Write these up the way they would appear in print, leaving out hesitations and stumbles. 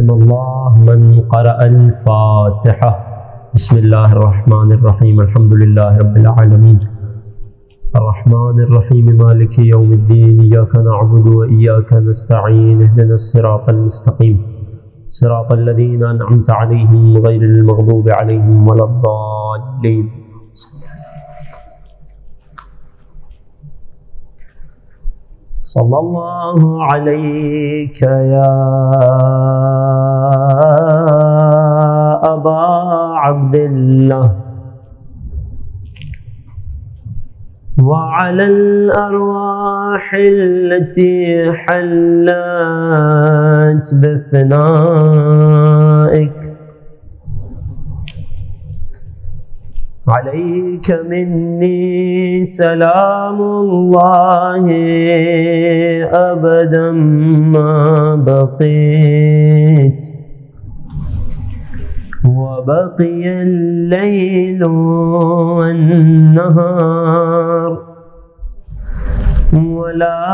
رحم اللہ من قرأ الفاتحہ۔ بسم اللہ الرحمن الرحیم، الحمد للہ رب العالمین، الرحمن الرحیم مالک یوم الدین، ایاک نعبد و ایاک نستعین، اہدنا الصراط المستقیم صراط الذین انعمت علیہم غیر المغضوب علیہم ولا الضالین۔ صلی اللہ علیک یا ابا عبداللہ وعلى الأرواح التي حلت بفنائك، عليك مني سلام الله أبدا ما بقيت، وبقي الليل والنهار، ولا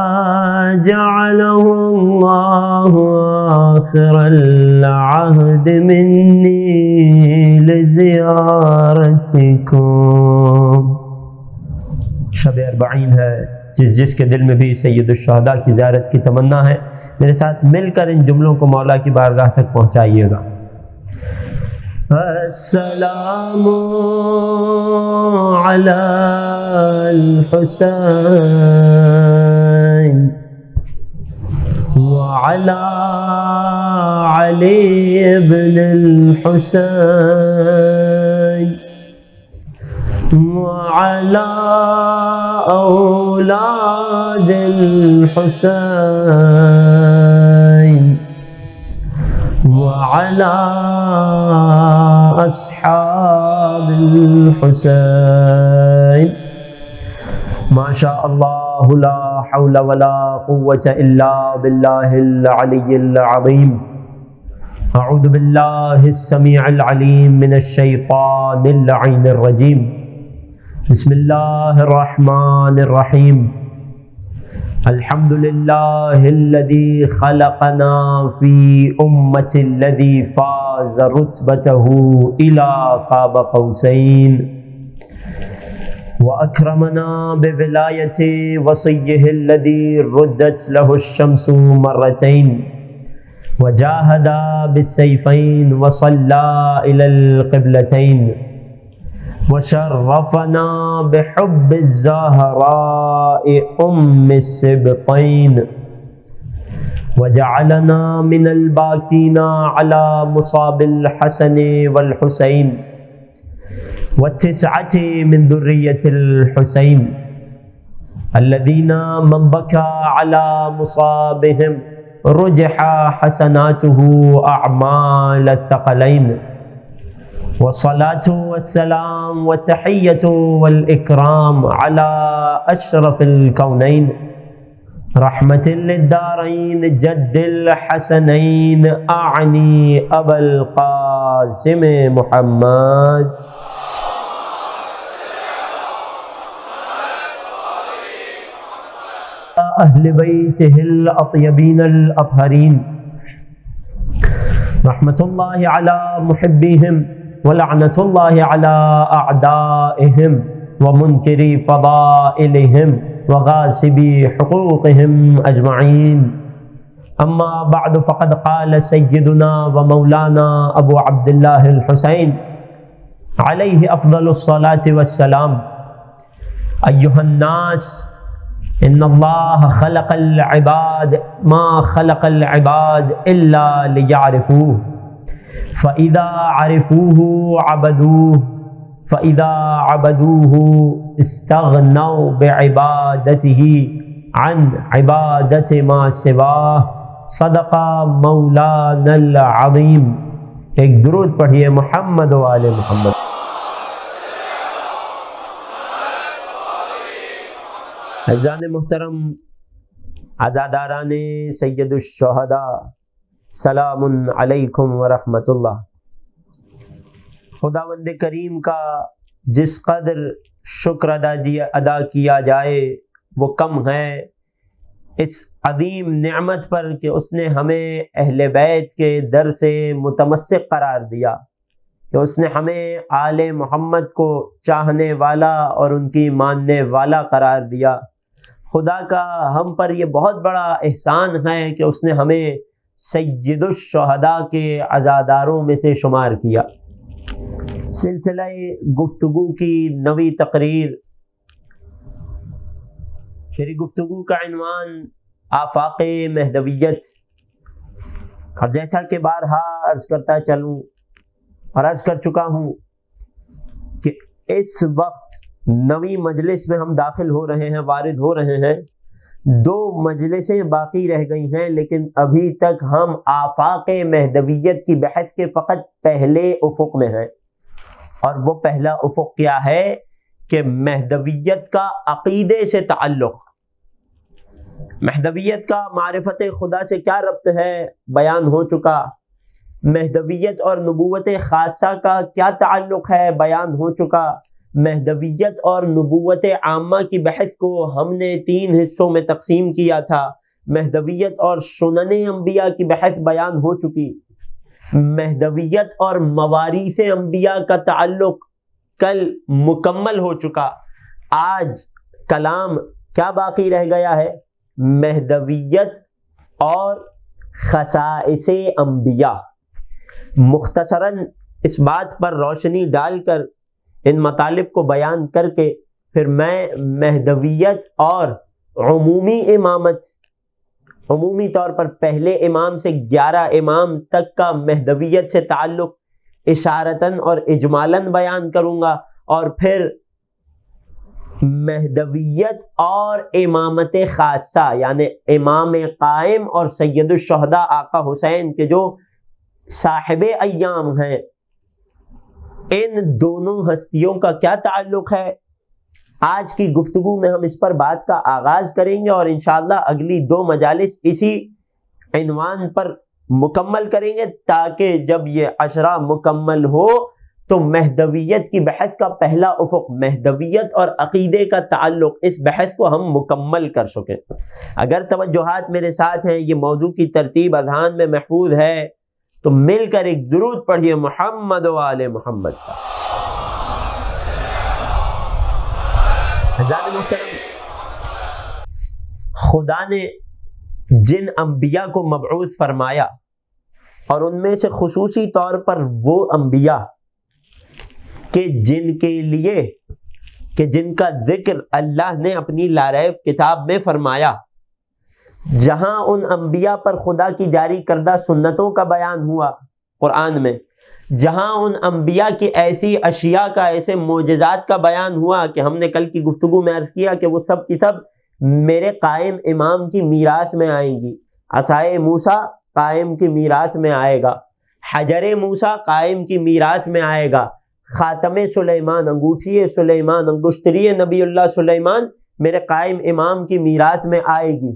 جعله الله آخر العهد مني لزيارتكم۔ شب اربعین ہے، جس کے دل میں بھی سید الشہداء کی زیارت کی تمنا ہے، میرے ساتھ مل کر ان جملوں کو مولا کی بارگاہ تک پہنچائیے گا۔ السلام علی الحسین وعلی علی ابن الحسین وعلی اولاد الحسین وعلى أصحاب الحسين، ما شاء الله لا حول ولا قوة إلا بالله العلي العظيم۔ أعوذ بالله السميع العليم من الشيطان اللعين الرجيم، بسم الله الرحمن الرحيم۔ الحمد لله الذي خلقنا في أمة الذي فاز رتبته إلى قاب قوسين، وأكرمنا بولاية وصيه الذي ردت له الشمس مرتين، وجاهد بالسيفين وصلى إلى القبلتين، وشرفنا بحب الزهراء أم السبطين، وجعلنا من الباكين على مصاب الحسن والحسين، والتسعة من ذرية الحسين الذين من بكى على مصابهم رجح حسناته أعمال الثقلين، والصلاة والسلام والتحية والإكرام على أشرف الكونين رحمة للدارين جد الحسنين، أعني أبا القاسم محمد أهل بيته الأطيبين الأطهرين، رحمة الله على محبيهم ولعنة الله على أعدائهم ومنكري فضائلهم وغاسبي حقوقهم أجمعين، أما بعد، فقد قال سيدنا ومولانا أبو عبد الله الحسين عليه أفضل الصلاة والسلام: أيها الناس، إن الله خلق العباد ما خلق العباد إلا ليعرفوه، فإذا عرفوه عبدوه، فإذا عبدوه استغنوا بعبادته عن عبادة ما سواه، صدق مولانا العظیم۔ ایک درود پڑھیے محمد و آل محمد۔ عزیزان محترم، عزاداران سید الشہداء، سلام علیکم ورحمۃ اللہ۔ خداوند کریم کا جس قدر شکر ادا کیا جائے وہ کم ہے۔ اس عظیم نعمت پر کہ اس نے ہمیں اہل بیت کے در سے متمسک قرار دیا، کہ اس نے ہمیں آل محمد کو چاہنے والا اور ان کی ماننے والا قرار دیا۔ خدا کا ہم پر یہ بہت بڑا احسان ہے کہ اس نے ہمیں سید الشہداء کے عزاداروں میں سے شمار کیا۔ سلسلہ گفتگو کی نویں تقریر، میری گفتگو کا عنوان آفاق مہدویت، اور جیسا کہ بارہا عرض کرتا چلوں اور عرض کر چکا ہوں کہ اس وقت نویں مجلس میں ہم داخل ہو رہے ہیں، وارد ہو رہے ہیں، 2 مجلسیں باقی رہ گئی ہیں، لیکن ابھی تک ہم آفاق مہدویت کی بحث کے فقط پہلے افق میں ہیں۔ اور وہ پہلا افق کیا ہے کہ مہدویت کا عقیدے سے تعلق، مہدویت کا معرفت خدا سے کیا ربط ہے بیان ہو چکا، مہدویت اور نبوت خاصہ کا کیا تعلق ہے بیان ہو چکا، مہدویت اور نبوت عامہ کی بحث کو ہم نے 3 حصوں میں تقسیم کیا تھا، مہدویت اور سنن انبیاء کی بحث بیان ہو چکی، مہدویت اور مواریث انبیاء کا تعلق کل مکمل ہو چکا۔ آج کلام کیا باقی رہ گیا ہے؟ مہدویت اور خصائص انبیاء۔ مختصراً اس بات پر روشنی ڈال کر، ان مطالب کو بیان کر کے، پھر میں مہدویت اور عمومی امامت، عمومی طور پر پہلے امام سے 11 امام تک کا مہدویت سے تعلق اشارتاً اور اجمالاً بیان کروں گا، اور پھر مہدویت اور امامت خاصہ یعنی امام قائم اور سید الشہداء آقا حسین کے جو صاحب ایام ہیں، ان دونوں ہستیوں کا کیا تعلق ہے، آج کی گفتگو میں ہم اس پر بات کا آغاز کریں گے، اور انشاءاللہ اگلی 2 مجالس اسی عنوان پر مکمل کریں گے، تاکہ جب یہ عشرہ مکمل ہو تو مہدویت کی بحث کا پہلا افق، مہدویت اور عقیدے کا تعلق، اس بحث کو ہم مکمل کر سکیں۔ اگر توجہات میرے ساتھ ہیں، یہ موضوع کی ترتیب اذہان میں محفوظ ہے، تو مل کر ایک درود پڑھیے محمد و آل محمد کا۔ حضرات محترم، خدا نے جن انبیاء کو مبعوث فرمایا، اور ان میں سے خصوصی طور پر وہ انبیاء کہ جن کا ذکر اللہ نے اپنی لاریب کتاب میں فرمایا، جہاں ان انبیاء پر خدا کی جاری کردہ سنتوں کا بیان ہوا قرآن میں، جہاں ان انبیاء کی ایسی اشیاء کا، ایسے معجزات کا بیان ہوا کہ ہم نے کل کی گفتگو میں عرض کیا کہ وہ سب کی سب میرے قائم امام کی میراث میں آئیں گی۔ عصائے موسیٰ قائم کی میراث میں آئے گا، حجر موسیٰ قائم کی میراث میں آئے گا، خاتم سلیمان، انگوٹھی سلیمان، انگشتری نبی اللہ سلیمان میرے قائم امام کی میراث میں آئے گی۔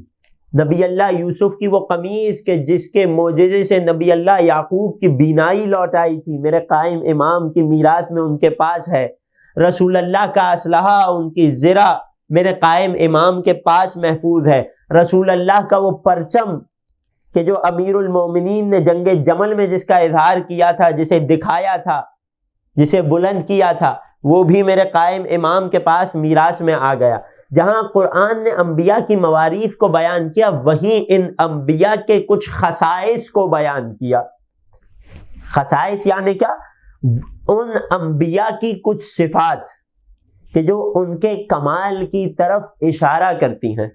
نبی اللہ یوسف کی وہ قمیص کہ جس کے معجزے سے نبی اللہ یعقوب کی بینائی لوٹ آئی تھی، میرے قائم امام کی میراث میں ان کے پاس ہے۔ رسول اللہ کا اسلحہ، ان کی زرہ میرے قائم امام کے پاس محفوظ ہے۔ رسول اللہ کا وہ پرچم کہ جو امیر المومنین نے جنگ جمل میں جس کا اظہار کیا تھا، جسے دکھایا تھا، جسے بلند کیا تھا، وہ بھی میرے قائم امام کے پاس میراث میں آ گیا۔ جہاں قرآن نے انبیاء کی مواریث کو بیان کیا، وہیں ان انبیاء کے کچھ خصائص کو بیان کیا۔ خصائص یعنی کیا؟ ان انبیاء کی کچھ صفات کہ جو ان کے کمال کی طرف اشارہ کرتی ہیں۔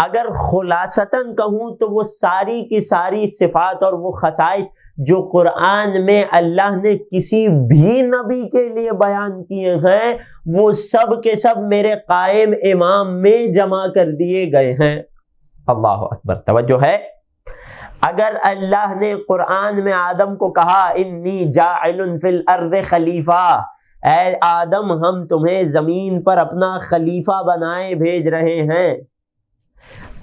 اگر خلاصتاً کہوں تو وہ ساری کی ساری صفات اور وہ خصائص جو قرآن میں اللہ نے کسی بھی نبی کے لیے بیان کیے ہیں، وہ سب کے سب میرے قائم امام میں جمع کر دیے گئے ہیں۔ اللہ اکبر، توجہ ہے۔ اگر اللہ نے قرآن میں آدم کو کہا انی جاعل فی الارض خلیفہ، اے آدم ہم تمہیں زمین پر اپنا خلیفہ بنائے بھیج رہے ہیں۔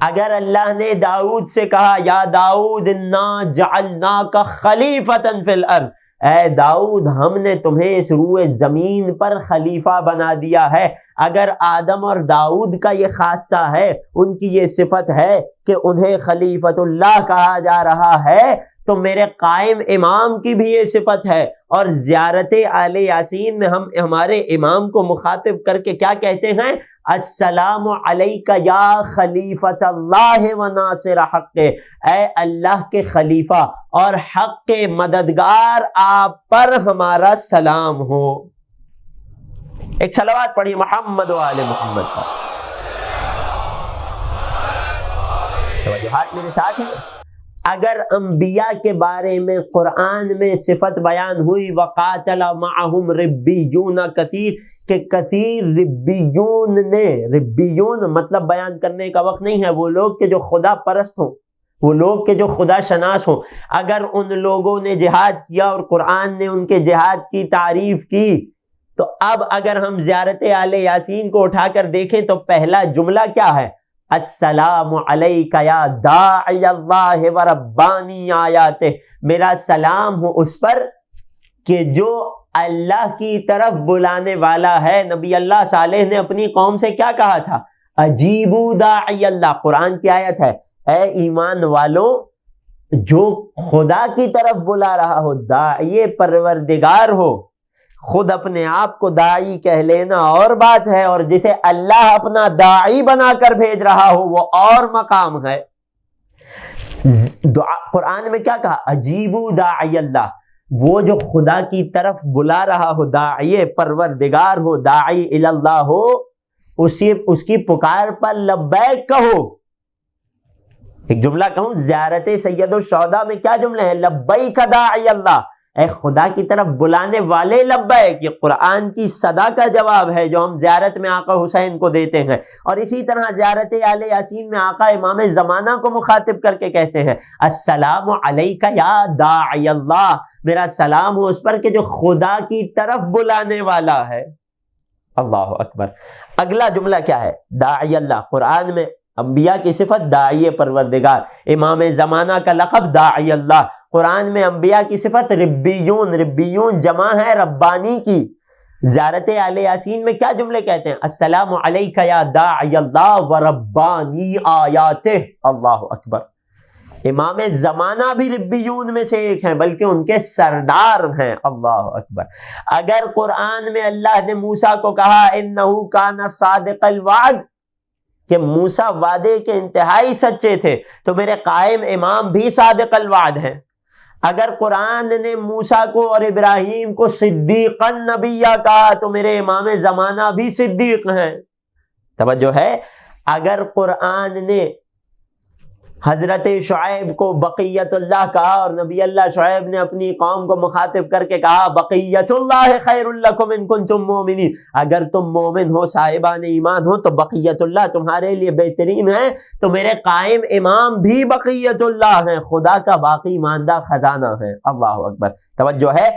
اگر اللہ نے داؤد سے کہا یا داؤد انا جعلناک خلیفۃ فی الارض، اے داؤد ہم نے تمہیں اس روئے زمین پر خلیفہ بنا دیا ہے۔ اگر آدم اور داؤد کا یہ خاصہ ہے، ان کی یہ صفت ہے کہ انہیں خلیفۃ اللہ کہا جا رہا ہے، تو میرے قائم امام کی بھی یہ صفت ہے۔ اور زیارت آل یاسین میں ہم ہمارے امام کو مخاطب کر کے کیا کہتے ہیں؟ السلام علیک یا خلیفۃ اللہ و ناصر حق، اے اللہ کے خلیفہ اور حق کے مددگار، آپ پر ہمارا سلام ہو۔ ایک صلوات پڑھیے محمد و آل محمد پر۔ توجہات میرے ساتھ ہیں۔ اگر انبیاء کے بارے میں قرآن میں صفت بیان ہوئی وَقَاتَلَ مَعَهُمْ رِبِّيُّونَ کثیر، کہ کثیر ربیون نے، ربیون مطلب بیان کرنے کا وقت نہیں ہے، وہ لوگ کہ جو خدا پرست ہوں، وہ لوگ کہ جو خدا شناس ہوں، اگر ان لوگوں نے جہاد کیا اور قرآن نے ان کے جہاد کی تعریف کی، تو اب اگر ہم زیارت آل یاسین کو اٹھا کر دیکھیں تو پہلا جملہ کیا ہے؟ السلام علیک یا داعی اللہ و ربانی آیاتہ، میرا سلام ہو اس پر کہ جو اللہ کی طرف بلانے والا ہے۔ نبی اللہ صالح نے اپنی قوم سے کیا کہا تھا؟ اجیبو داعی اللہ، قرآن کی آیت ہے، اے ایمان والوں جو خدا کی طرف بلا رہا ہو، داعی پروردگار ہو، خود اپنے آپ کو داعی کہہ لینا اور بات ہے، اور جسے اللہ اپنا داعی بنا کر بھیج رہا ہو وہ اور مقام ہے۔ قرآن میں کیا کہا؟ اجیبو داعی اللہ، وہ جو خدا کی طرف بلا رہا ہو، داعی پروردگار ہو، داعی اللہ ہو، اس کی پکار پر لبیک کہو۔ ایک جملہ کہوں، زیارت سید الشہداء میں کیا جملے ہیں؟ لبیک داعی اللہ، اے خدا کی طرف بلانے والے لبیک، یہ قرآن کی صدا کا جواب ہے جو ہم زیارت میں آقا حسین کو دیتے ہیں۔ اور اسی طرح زیارت آل یاسین میں آقا امام زمانہ کو مخاطب کر کے کہتے ہیں السلام علیک یا داعی اللہ، میرا سلام ہو اس پر کہ جو خدا کی طرف بلانے والا ہے۔ اللہ اکبر۔ اگلا جملہ کیا ہے؟ داعی اللہ، قرآن میں انبیاء کی صفت داعی پروردگار، امام زمانہ کا لقب داعی اللہ، قرآن میں انبیاء کی صفت ربیون، ربیون جمع ہے ربانی کی۔ زیارت آل یاسین میں کیا جملے کہتے ہیں؟ السلام علیک یا داعی اللہ و ربانی آیاتہ۔ اللہ اکبر۔ امام زمانہ بھی ربیون میں سے ایک ہیں، بلکہ ان کے سردار ہیں۔ اللہ اکبر۔ اگر قرآن میں اللہ نے موسیٰ کو کہا انہ کان صادق الوعد، کہ موسیٰ وعدے کے انتہائی سچے تھے، تو میرے قائم امام بھی صادق الوعد ہیں۔ اگر قرآن نے موسیٰ کو اور ابراہیم کو صدیقا نبیہ کہا، تو میرے امام زمانہ بھی صدیق ہیں۔ توجہ ہے۔ اگر قرآن نے حضرت شعیب کو بقیت اللہ کہا اور نبی اللہ شعیب نے اپنی قوم کو مخاطب کر کے کہا بقیت اللہ خیر لکم ان کنتم مومنین، اگر تم مومن ہو، صاحبان ایمان ہو، تو بقیت اللہ تمہارے لیے بہترین ہے، تو میرے قائم امام بھی بقیت اللہ ہیں، خدا کا باقی ماندہ خزانہ ہے۔ اللہ اکبر۔ توجہ ہے۔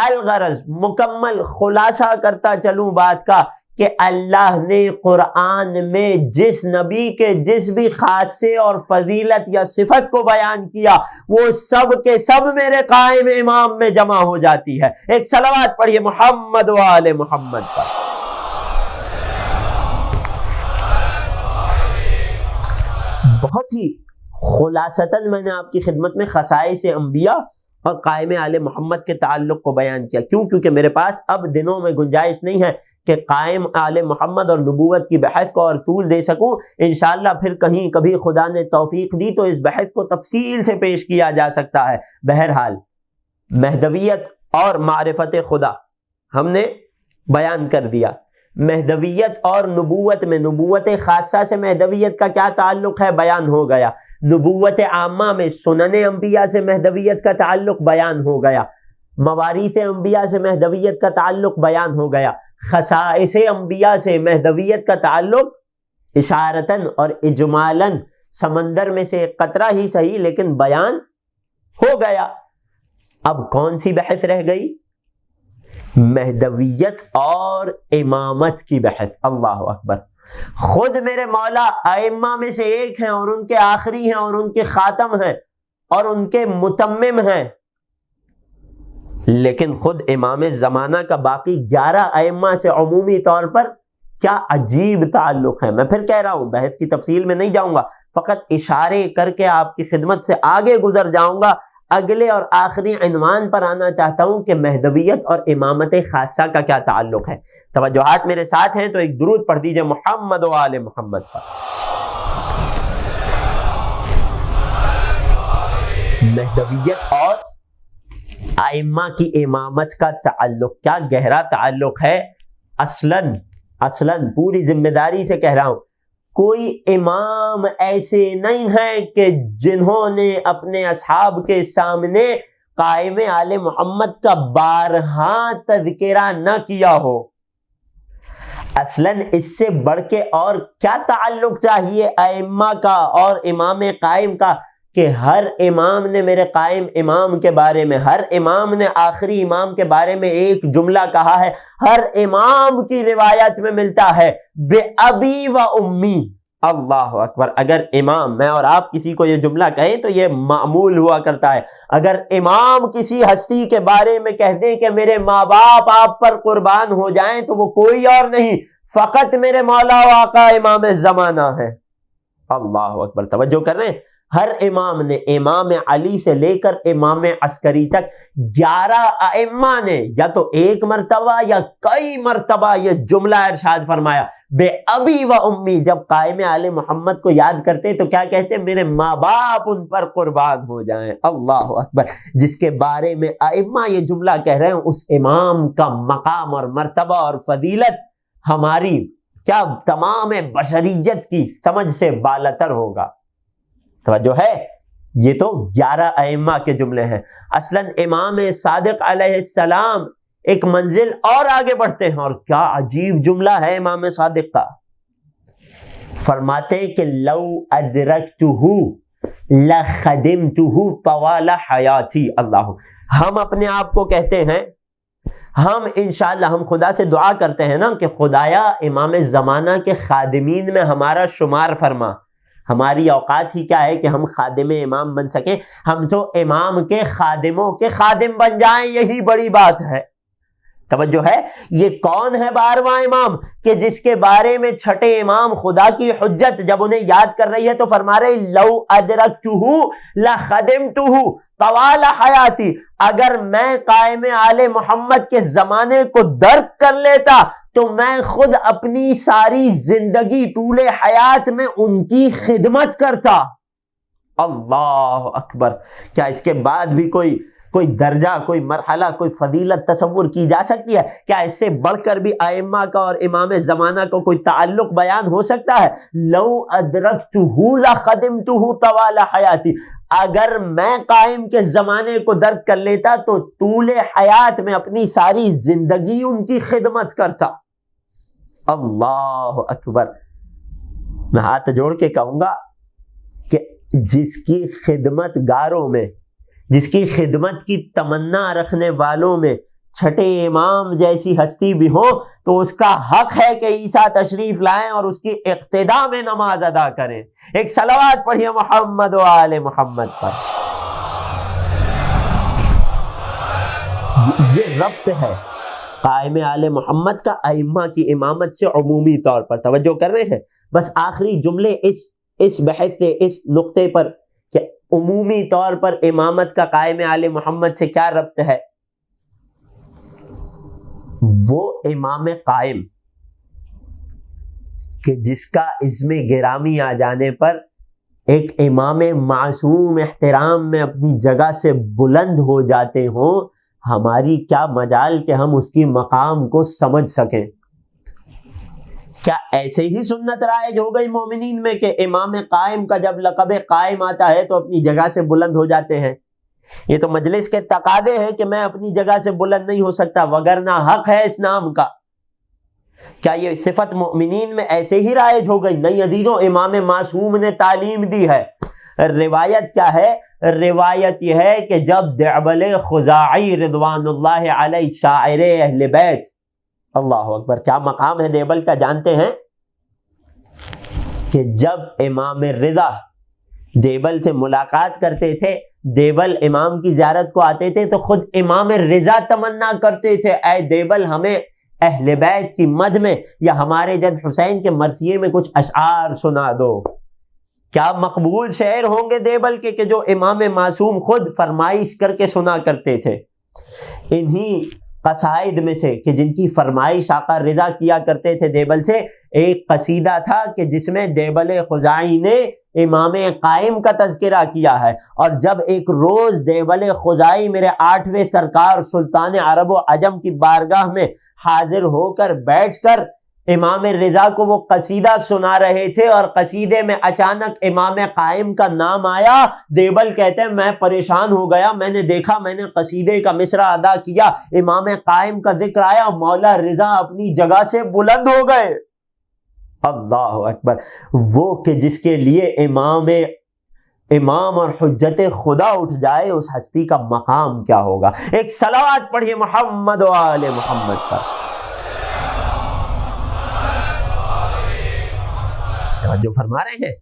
الغرض، مکمل خلاصہ کرتا چلوں بات کا، کہ اللہ نے قرآن میں جس نبی کے جس بھی خاصے اور فضیلت یا صفت کو بیان کیا، وہ سب کے سب میرے قائم امام میں جمع ہو جاتی ہے۔ ایک صلوات پڑھیے محمد و آل محمد پر۔ بہت ہی خلاصتاً میں نے آپ کی خدمت میں خصائص انبیاء اور قائم آل محمد کے تعلق کو بیان کیا۔ کیوں؟ کیونکہ میرے پاس اب دنوں میں گنجائش نہیں ہے کہ قائم آل محمد اور نبوت کی بحث کو اور طول دے سکوں۔ انشاءاللہ پھر کہیں کبھی خدا نے توفیق دی تو اس بحث کو تفصیل سے پیش کیا جا سکتا ہے۔ بہرحال مہدویت اور معرفت خدا ہم نے بیان کر دیا۔ مہدویت اور نبوت میں نبوت خاصہ سے مہدویت کا کیا تعلق ہے بیان ہو گیا، نبوت عامہ میں سنن انبیاء سے مہدویت کا تعلق بیان ہو گیا، مواریث انبیاء سے مہدویت کا تعلق بیان ہو گیا، خصائص انبیاء سے مہدویت کا تعلق اشارتاً اور اجمالاً سمندر میں سے ایک قطرہ ہی صحیح لیکن بیان ہو گیا۔ اب کون سی بحث رہ گئی؟ مہدویت اور امامت کی بحث۔ اللہ اکبر۔ خود میرے مولا ائمہ میں سے ایک ہیں اور ان کے آخری ہیں اور ان کے خاتم ہیں اور ان کے متمم ہیں، لیکن خود امام زمانہ کا باقی 11 ائمہ سے عمومی طور پر کیا عجیب تعلق ہے. میں پھر کہہ رہا ہوں، بحث کی تفصیل میں نہیں جاؤں گا، فقط اشارے کر کے آپ کی خدمت سے آگے گزر جاؤں گا. اگلے اور آخری عنوان پر آنا چاہتا ہوں کہ مہدویت اور امامت خاصہ کا کیا تعلق ہے. توجہات میرے ساتھ ہیں تو ایک درود پڑھ دیجئے محمد و آل محمد پر. مہدویت اور ائمہ کی امامت کا تعلق کیا گہرا تعلق ہے. اصلاً پوری ذمہ داری سے کہہ رہا ہوں، کوئی امام ایسے نہیں ہیں کہ جنہوں نے اپنے اصحاب کے سامنے قائم آل محمد کا بارہا تذکرہ نہ کیا ہو. اصلاً اس سے بڑھ کے اور کیا تعلق چاہیے ائمہ کا اور امام قائم کا کہ ہر امام نے میرے قائم امام کے بارے میں، ہر امام نے آخری امام کے بارے میں ایک جملہ کہا ہے. ہر امام کی روایت میں ملتا ہے بے ابی و امی. اللہ اکبر. اگر امام، میں اور آپ کسی کو یہ جملہ کہیں تو یہ معمول ہوا کرتا ہے. اگر امام کسی ہستی کے بارے میں کہہ دیں کہ میرے ماں باپ آپ پر قربان ہو جائیں تو وہ کوئی اور نہیں، فقط میرے مولا و آقا امام زمانہ ہے. اللہ اکبر. توجہ کر رہے ہیں. ہر امام نے، امام علی سے لے کر امام عسکری تک 11 ائمہ نے یا تو ایک مرتبہ یا کئی مرتبہ یہ جملہ ارشاد فرمایا بے ابی و امی. جب قائم آل محمد کو یاد کرتے تو کیا کہتے؟ میرے ماں باپ ان پر قربان ہو جائیں. اللہ اکبر. جس کے بارے میں ائمہ یہ جملہ کہہ رہے ہیں اس امام کا مقام اور مرتبہ اور فضیلت ہماری کیا تمام بشریت کی سمجھ سے بالاتر ہوگا. توجہ ہے. یہ تو 11 ائمہ کے جملے ہیں. اصلاً امام صادق علیہ السلام ایک منزل اور آگے بڑھتے ہیں، اور کیا عجیب جملہ ہے امام صادق کا. فرماتے کہ لو ادرکتہ لخدمتہ طوال حیاتی. اللہ، ہم اپنے آپ کو کہتے ہیں، ہم انشاءاللہ ہم خدا سے دعا کرتے ہیں نا کہ خدایا امام زمانہ کے خادمین میں ہمارا شمار فرما. ہماری اوقات ہی کیا ہے کہ ہم خادم امام بن سکیں. ہم تو امام کے خادموں کے خادم بن جائیں، یہی بڑی بات ہے. توجہ ہے. یہ کون ہے 12واں امام کہ جس کے بارے میں چھٹے امام خدا کی حجت جب انہیں یاد کر رہی ہے تو فرما رہے لو ادرکتہ لخدمتہ طوال حیاتی. اگر میں قائم آل محمد کے زمانے کو درک کر لیتا تو میں خود اپنی ساری زندگی طول حیات میں ان کی خدمت کرتا. اللہ اکبر. کیا اس کے بعد بھی کوئی درجہ، کوئی مرحلہ، کوئی فضیلت تصور کی جا سکتی ہے؟ کیا اس سے بڑھ کر بھی ائمہ کا اور امام زمانہ کو کوئی تعلق بیان ہو سکتا ہے؟ لو ادرکتہ لخدمتہ طوال حیاتی. اگر میں قائم کے زمانے کو درک کر لیتا تو طول حیات میں اپنی ساری زندگی ان کی خدمت کرتا. اللہ اکبر. میں ہاتھ جوڑ کے کہوں گا کہ جس کی خدمت گاروں میں، جس کی خدمت کی تمنا رکھنے والوں میں چھٹے امام جیسی ہستی بھی ہو تو اس کا حق ہے کہ عیسیٰ تشریف لائیں اور اس کی اقتداء میں نماز ادا کریں. ایک صلوات پڑھیے محمد و آل محمد پر. یہ ربط ہے قائم آل محمد کا ائمہ کی امامت سے عمومی طور پر. توجہ کر رہے ہیں. بس آخری جملے اس بحث سے، اس نقطے پر کہ عمومی طور پر امامت کا قائم آل محمد سے کیا ربط ہے. وہ امام قائم کہ جس کا اسم گرامی آ جانے پر ایک امام معصوم احترام میں اپنی جگہ سے بلند ہو جاتے ہوں، ہماری کیا مجال کہ ہم اس کی مقام کو سمجھ سکیں. کیا ایسے ہی سنت رائج ہو گئی مومنین میں کہ امام قائم کا جب لقب قائم آتا ہے تو اپنی جگہ سے بلند ہو جاتے ہیں؟ یہ تو مجلس کے تقاضے ہیں کہ میں اپنی جگہ سے بلند نہیں ہو سکتا، وگرنہ حق ہے اس نام کا. کیا یہ صفت مؤمنین میں ایسے ہی رائج ہو گئی؟ نہیں عزیزوں، امام معصوم نے تعلیم دی ہے. روایت کیا ہے؟ روایت یہ ہے کہ جب دعبل خزاعی رضوان اللہ علیہ شاعر اہل بیت، اللہ اکبر، کیا مقام ہے دیبل کا جانتے ہیں؟ کہ جب امام رضا دیبل سے ملاقات کرتے تھے، دیبل امام کی زیارت کو آتے تھے تو خود امام رضا تمنا کرتے تھے اے دیبل ہمیں اہل بیت کی مدح میں یا ہمارے جد حسین کے مرثیے میں کچھ اشعار سنا دو۔ کیا مقبول شعر ہوں گے دیبل کے کہ جو امام معصوم خود فرمائش کر کے سنا کرتے تھے۔ انہی قصائد میں سے کہ جن کی فرمائش آقا رضا کیا کرتے تھے دیبل سے، ایک قصیدہ تھا کہ جس میں دیبل خزائی نے امام قائم کا تذکرہ کیا ہے، اور جب ایک روز دیبل خزائی میرے 8ویں سرکار سلطان عرب و عجم کی بارگاہ میں حاضر ہو کر بیٹھ کر امام رضا کو وہ قصیدہ سنا رہے تھے، اور قصیدے میں اچانک امام قائم کا نام آیا، دیبل کہتے ہیں میں پریشان ہو گیا، میں نے دیکھا، میں نے قصیدے کا مصرع ادا کیا، امام قائم کا ذکر آیا، مولا رضا اپنی جگہ سے بلند ہو گئے۔ اللہ اکبر! وہ کہ جس کے لیے امام اور حجت خدا اٹھ جائے، اس ہستی کا مقام کیا ہوگا؟ ایک صلوات پڑھیے محمد و آل محمد پر۔ جو فرما رہے ہیں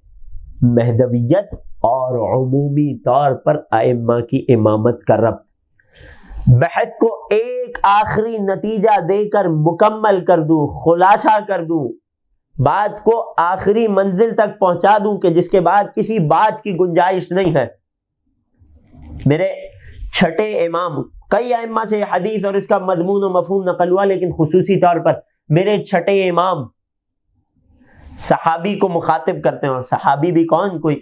مہدویت اور عمومی طور پر ائمہ کی امامت کا ربط، بحث کو ایک آخری نتیجہ دے کر مکمل کر دوں، خلاصہ کر دوں، بات کو آخری منزل تک پہنچا دوں کہ جس کے بعد کسی بات کی گنجائش نہیں ہے۔ میرے چھٹے امام، کئی ائمہ سے حدیث اور اس کا مضمون و مفہوم نقل ہوا، لیکن خصوصی طور پر میرے چھٹے امام صحابی کو مخاطب کرتے ہیں، اور صحابی بھی کون؟ کوئی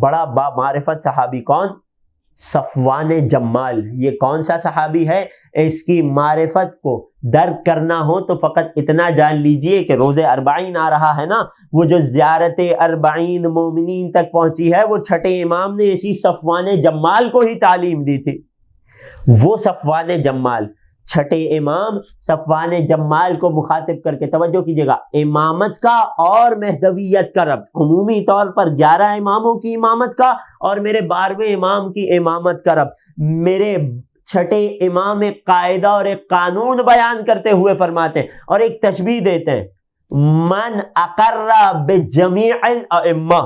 بڑا با معرفت صحابی، کون؟ صفوان جمال۔ یہ کون سا صحابی ہے؟ اس کی معرفت کو درک کرنا ہو تو فقط اتنا جان لیجئے کہ روز اربعین آ رہا ہے نا، وہ جو زیارت اربعین مومنین تک پہنچی ہے، وہ چھٹے امام نے اسی صفوان جمال کو ہی تعلیم دی تھی۔ وہ صفوان جمال، چھٹے امام صفوان جمال کو مخاطب کر کے، توجہ کیجیے گا، امامت کا اور مہدویت کا ربط، عمومی طور پر 11 اماموں کی امامت کا اور میرے 12ویں امام کی امامت کا ربط، میرے چھٹے امام ایک قاعدہ اور ایک قانون بیان کرتے ہوئے فرماتے ہیں اور ایک تشبیہ دیتے ہیں، من اقر بجمیع الائمہ،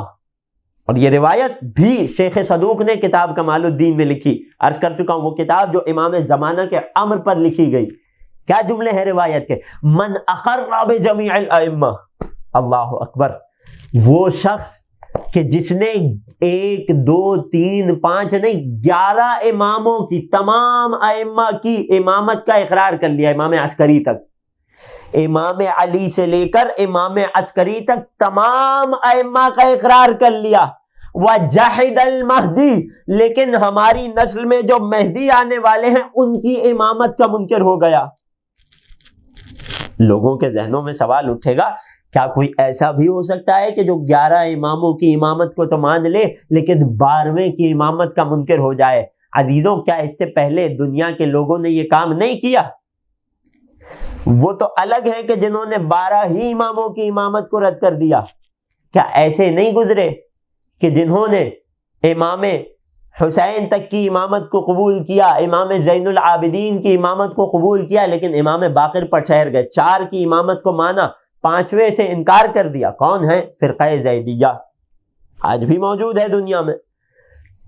اور یہ روایت بھی شیخ صدوق نے کتاب کمال الدین میں لکھی، عرض کر چکا ہوں وہ کتاب جو امام زمانہ کے امر پر لکھی گئی۔ کیا جملے ہیں روایت کے؟ من اقر بجمیع الائمہ، اللہ اکبر! وہ شخص کہ جس نے 1 2 3 5 نہیں 11 اماموں کی، تمام ائمہ کی امامت کا اقرار کر لیا، امام عسکری تک، امام علی سے لے کر امام عسکری تک تمام ائمہ کا اقرار کر لیا۔ وجحد المہدی، لیکن ہماری نسل میں جو مہدی آنے والے ہیں ان کی امامت کا منکر ہو گیا۔ لوگوں کے ذہنوں میں سوال اٹھے گا، کیا کوئی ایسا بھی ہو سکتا ہے کہ جو 11 اماموں کی امامت کو تو مان لے لیکن 12ویں کی امامت کا منکر ہو جائے؟ عزیزوں، کیا اس سے پہلے دنیا کے لوگوں نے یہ کام نہیں کیا؟ وہ تو الگ ہے کہ جنہوں نے 12 ہی اماموں کی امامت کو رد کر دیا، کیا ایسے نہیں گزرے کہ جنہوں نے امام حسین تک کی امامت کو قبول کیا، امام زین العابدین کی امامت کو قبول کیا، لیکن امام باقر پر ٹھہر گئے، 4 کی امامت کو مانا، 5ویں سے انکار کر دیا؟ کون ہے؟ فرقہ زیدیہ، آج بھی موجود ہے دنیا میں۔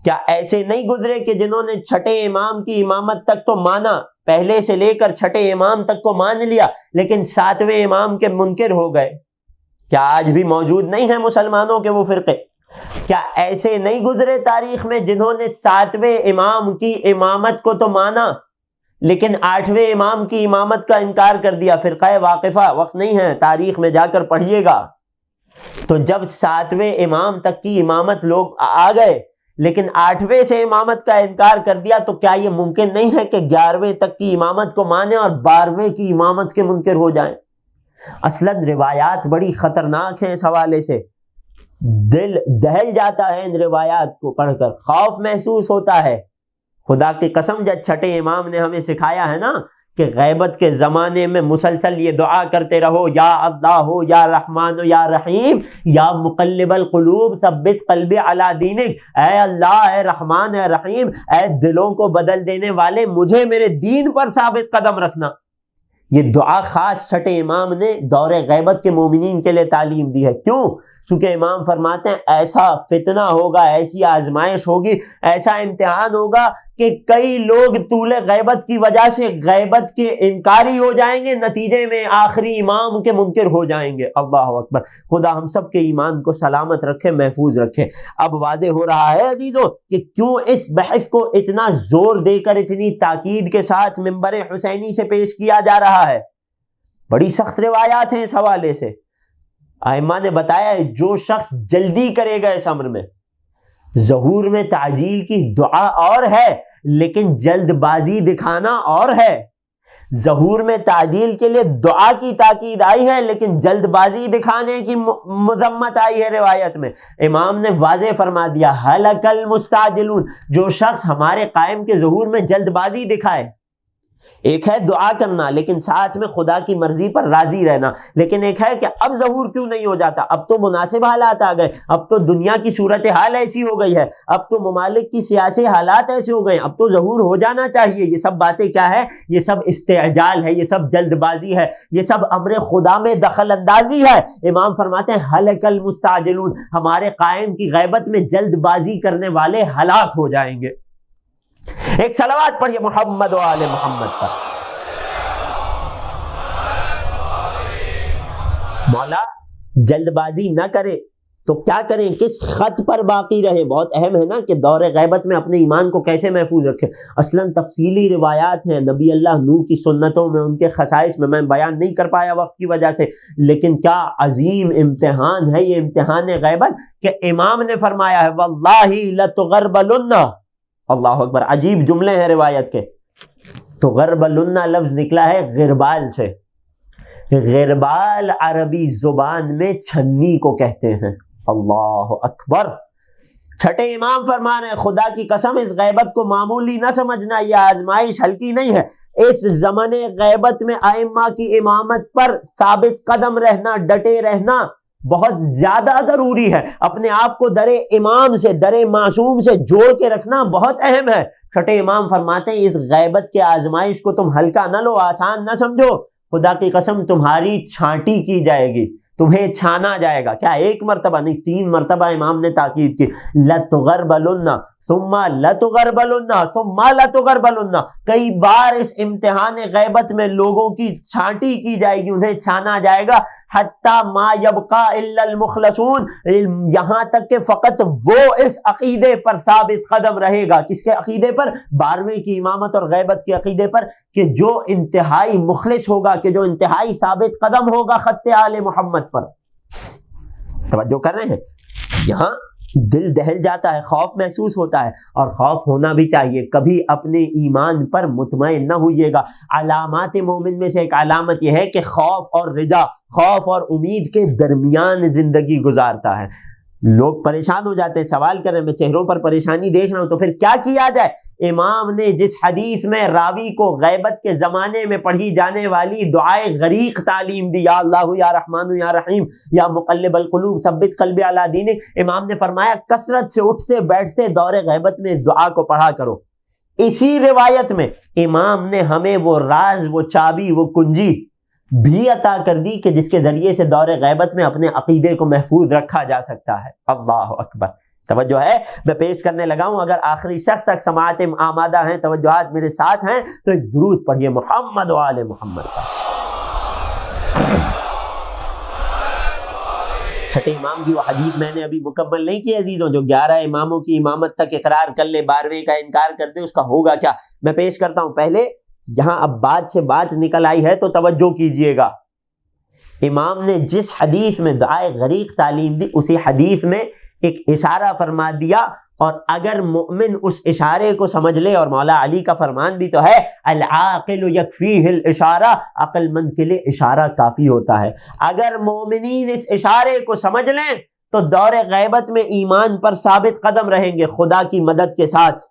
کیا ایسے نہیں گزرے کہ جنہوں نے چھٹے امام کی امامت تک تو مانا، پہلے سے لے کر چھٹے امام تک کو مان لیا، لیکن 7ویں امام کے منکر ہو گئے؟ کیا آج بھی موجود نہیں ہیں مسلمانوں کے وہ فرقے؟ کیا ایسے نہیں گزرے تاریخ میں جنہوں نے 7ویں امام کی امامت کو تو مانا لیکن 8ویں امام کی امامت کا انکار کر دیا؟ فرقہ واقفہ، وقت نہیں ہے، تاریخ میں جا کر پڑھیے گا۔ تو جب 7ویں امام تک کی امامت لوگ آ گئے لیکن 8ویں سے امامت کا انکار کر دیا، تو کیا یہ ممکن نہیں ہے کہ 11ویں تک کی امامت کو مانیں اور 12ویں کی امامت کے منکر ہو جائیں؟ اصلاً روایات بڑی خطرناک ہیں اس حوالے سے، دل دہل جاتا ہے ان روایات کو پڑھ کر، خوف محسوس ہوتا ہے۔ خدا کی قسم، جب چھٹے امام نے ہمیں سکھایا ہے نا کہ غیبت کے زمانے میں مسلسل یہ دعا کرتے رہو، یا اللہ یا رحمان یا رحیم یا مقلب القلوب ثبت قلبی علی دینک، اے اللہ، اے رحمان، اے رحیم، اے دلوں کو بدل دینے والے، مجھے میرے دین پر ثابت قدم رکھنا۔ یہ دعا خاص چھٹے امام نے دور غیبت کے مومنین کے لیے تعلیم دی ہے۔ کیوں؟ چونکہ امام فرماتے ہیں ایسا فتنہ ہوگا، ایسی آزمائش ہوگی، ایسا امتحان ہوگا کہ کئی لوگ طول غیبت کی وجہ سے غیبت کے انکاری ہو جائیں گے، نتیجے میں آخری امام کے منکر ہو جائیں گے۔ اللہ اکبر، خدا ہم سب کے ایمان کو سلامت رکھے، محفوظ رکھے۔ اب واضح ہو رہا ہے عزیزو کہ کیوں اس بحث کو اتنا زور دے کر اتنی تاکید کے ساتھ منبر حسینی سے پیش کیا جا رہا ہے۔ بڑی سخت روایات ہیں اس حوالے سے۔ ائمہ نے بتایا ہے جو شخص جلدی کرے گا اس امر میں، ظہور میں تعجیل کی دعا اور ہے لیکن جلد بازی دکھانا اور ہے۔ ظہور میں تعجیل کے لیے دعا کی تاکید آئی ہے لیکن جلد بازی دکھانے کی مذمت آئی ہے روایت میں۔ امام نے واضح فرما دیا ہلک المستعجلون، جو شخص ہمارے قائم کے ظہور میں جلد بازی دکھائے۔ ایک ہے دعا کرنا لیکن ساتھ میں خدا کی مرضی پر راضی رہنا، لیکن ایک ہے کہ اب ظہور کیوں نہیں ہو جاتا، اب تو مناسب حالات آ گئے، اب تو دنیا کی صورتحال ایسی ہو گئی ہے، اب تو ممالک کی سیاسی حالات ایسے ہو گئے، اب تو ظہور ہو جانا چاہیے۔ یہ سب باتیں کیا ہے؟ یہ سب استعجال ہے، یہ سب جلد بازی ہے، یہ سب امر خدا میں دخل اندازی ہے۔ امام فرماتے ہیں ہلک المستعجلون، ہمارے قائم کی غیبت میں جلد بازی کرنے والے ہلاک ہو جائیں گے۔ ایک صلوات پڑھیے محمد و آل محمد پر۔ مولا جلد بازی نہ کرے تو کیا کریں؟ کس خط پر باقی رہے؟ بہت اہم ہے نا کہ دور غیبت میں اپنے ایمان کو کیسے محفوظ رکھے۔ اصلاً تفصیلی روایات ہیں نبی اللہ نوح کی سنتوں میں، ان کے خصائص میں بیان نہیں کر پایا وقت کی وجہ سے، لیکن کیا عظیم امتحان ہے یہ امتحان غیبت کہ امام نے فرمایا ہے واللہ لتغربلن۔ اللہ اکبر، عجیب جملے ہیں روایت کے۔ تو غربلن لفظ نکلا ہے غربال سے۔ غربال عربی زبان میں چھنی کو کہتے ہیں۔ اللہ اکبر۔ چھٹے امام فرما رہے ہیں خدا کی قسم اس غیبت کو معمولی نہ سمجھنا، یہ آزمائش ہلکی نہیں ہے۔ اس زمن غیبت میں ائمہ کی امامت پر ثابت قدم رہنا، ڈٹے رہنا بہت زیادہ ضروری ہے۔ اپنے آپ کو در امام سے، در معصوم سے جوڑ کے رکھنا بہت اہم ہے۔ چھٹے امام فرماتے ہیں اس غیبت کے آزمائش کو تم ہلکا نہ لو، آسان نہ سمجھو۔ خدا کی قسم تمہاری چھانٹی کی جائے گی، تمہیں چھانا جائے گا۔ کیا ایک مرتبہ نہیں، 3 مرتبہ امام نے تاکید کی۔ لتغربلن ثم لتغربلن ثم لتغربلن، کئی بار اس امتحان غیبت میں لوگوں کی چھانٹی کی جائے گی، انہیں چھانا جائے گا۔ حتی ما یبقى الا المخلصون، یہاں تک کہ فقط وہ اس عقیدے پر ثابت قدم رہے گا۔ کس کے عقیدے پر؟ 12ویں کی امامت اور غیبت کے عقیدے پر، کہ جو انتہائی مخلص ہوگا، کہ جو انتہائی ثابت قدم ہوگا خط آل محمد پر۔ توجہ کر رہے ہیں؟ یہاں دل دہل جاتا ہے، خوف محسوس ہوتا ہے، اور خوف ہونا بھی چاہیے۔ کبھی اپنے ایمان پر مطمئن نہ ہوئیے گا۔ علامات مومن میں سے ایک علامت یہ ہے کہ خوف اور رجا، خوف اور امید کے درمیان زندگی گزارتا ہے۔ لوگ پریشان ہو جاتے ہیں، سوال کر رہے ہیں، میں چہروں پر پریشانی دیکھ رہا ہوں، تو پھر کیا کیا جائے؟ امام نے جس حدیث میں راوی کو غیبت کے زمانے میں پڑھی جانے والی دعائے غریق تعلیم دی، یا اللہ یا رحمان یا رحیم یا مقلب القلوب ثبت قلبی علی دینک، امام نے فرمایا کثرت سے اٹھتے بیٹھتے دور غیبت میں اس دعا کو پڑھا کرو۔ اسی روایت میں امام نے ہمیں وہ راز، وہ چابی، وہ کنجی بھی عطا کر دی کہ جس کے ذریعے سے دور غیبت میں اپنے عقیدے کو محفوظ رکھا جا سکتا ہے۔ اللہ اکبر۔ توجہ ہے، میں پیش کرنے لگا ہوں، اگر آخری شخص تک سماعت آمادہ ہیں، توجہات میرے ساتھ ہیں، تو ایک درود پڑھیے محمد و آل محمد کا۔ چھٹے امام کی وہ حدیث میں نے ابھی مکمل نہیں کی عزیزوں، جو 11 اماموں کی امامت تک اقرار کر لے، 12ویں کا انکار کر دے، اس کا ہوگا کیا؟ میں پیش کرتا ہوں۔ پہلے یہاں اب بات سے بات نکل آئی ہے تو توجہ کیجئے گا۔ امام نے جس حدیث میں دعائے غریق تعلیم دی، اسی حدیث میں ایک اشارہ فرما دیا، اور اگر مومن اس اشارے کو سمجھ لے، اور مولا علی کا فرمان بھی تو ہے العاقل یکفیہ الاشارہ، عقل مند کے لیے اشارہ کافی ہوتا ہے۔ اگر مومنین اس اشارے کو سمجھ لیں تو دور غیبت میں ایمان پر ثابت قدم رہیں گے خدا کی مدد کے ساتھ۔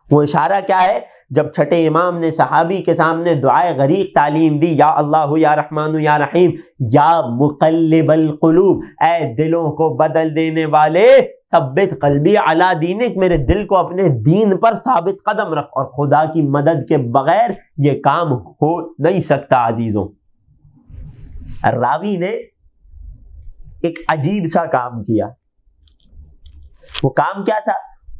وہ اشارہ کیا ہے؟ جب چھٹے امام نے صحابی کے سامنے دعائے غریق تعلیم دی، یا اللہ یا رحمان یا رحیم یا مقلب القلوب، اے دلوں کو بدل دینے والے، ثبت قلبی علی دینک، میرے دل کو اپنے دین پر ثابت قدم رکھ، اور خدا کی مدد کے بغیر یہ کام ہو نہیں سکتا۔ عزیزوں، راوی نے ایک عجیب سا کام کیا. وہ کام کیا تھا؟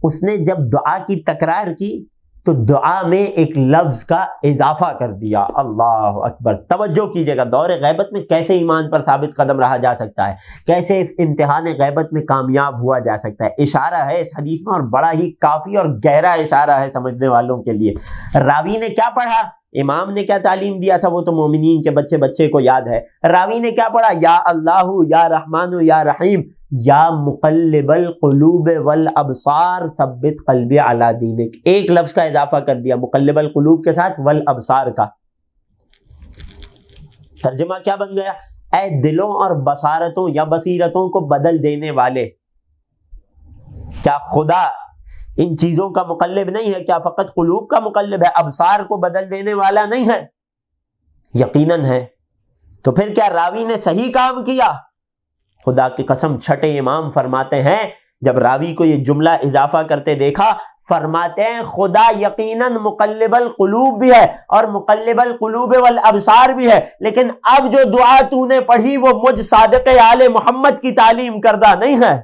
اس نے جب دعا کی تکرار کی تو دعا میں ایک لفظ کا اضافہ کر دیا. اللہ اکبر. توجہ کیجیے گا، دور غیبت میں کیسے ایمان پر ثابت قدم رہا جا سکتا ہے، کیسے امتحان غیبت میں کامیاب ہوا جا سکتا ہے. اشارہ ہے اس حدیث میں، اور بڑا ہی کافی اور گہرا اشارہ ہے سمجھنے والوں کے لیے. راوی نے کیا پڑھا؟ امام نے کیا تعلیم دیا تھا وہ تو مومنین کے بچے کو یاد ہے. راوی نے کیا پڑھا؟ یا اللہ یا رحمان یا رحیم یا مقلب القلوب والابصار ثبت قلبی علی دینک. ایک لفظ کا اضافہ کر دیا مقلب القلوب کے ساتھ والابصار کا. ترجمہ کیا بن گیا؟ اے دلوں اور بصارتوں یا بصیرتوں کو بدل دینے والے، کیا خدا ان چیزوں کا مقلب نہیں ہے؟ کیا فقط قلوب کا مقلب ہے، ابصار کو بدل دینے والا نہیں ہے؟ یقیناً ہے. تو پھر کیا راوی نے صحیح کام کیا؟ خدا کی قسم چھٹے امام فرماتے ہیں، جب راوی کو یہ جملہ اضافہ کرتے دیکھا فرماتے ہیں خدا یقیناً مقلب القلوب بھی ہے اور مقلب القلوب والابصار بھی ہے، لیکن اب جو دعا تو نے پڑھی وہ مجھ صادق آل محمد کی تعلیم کردہ نہیں ہے.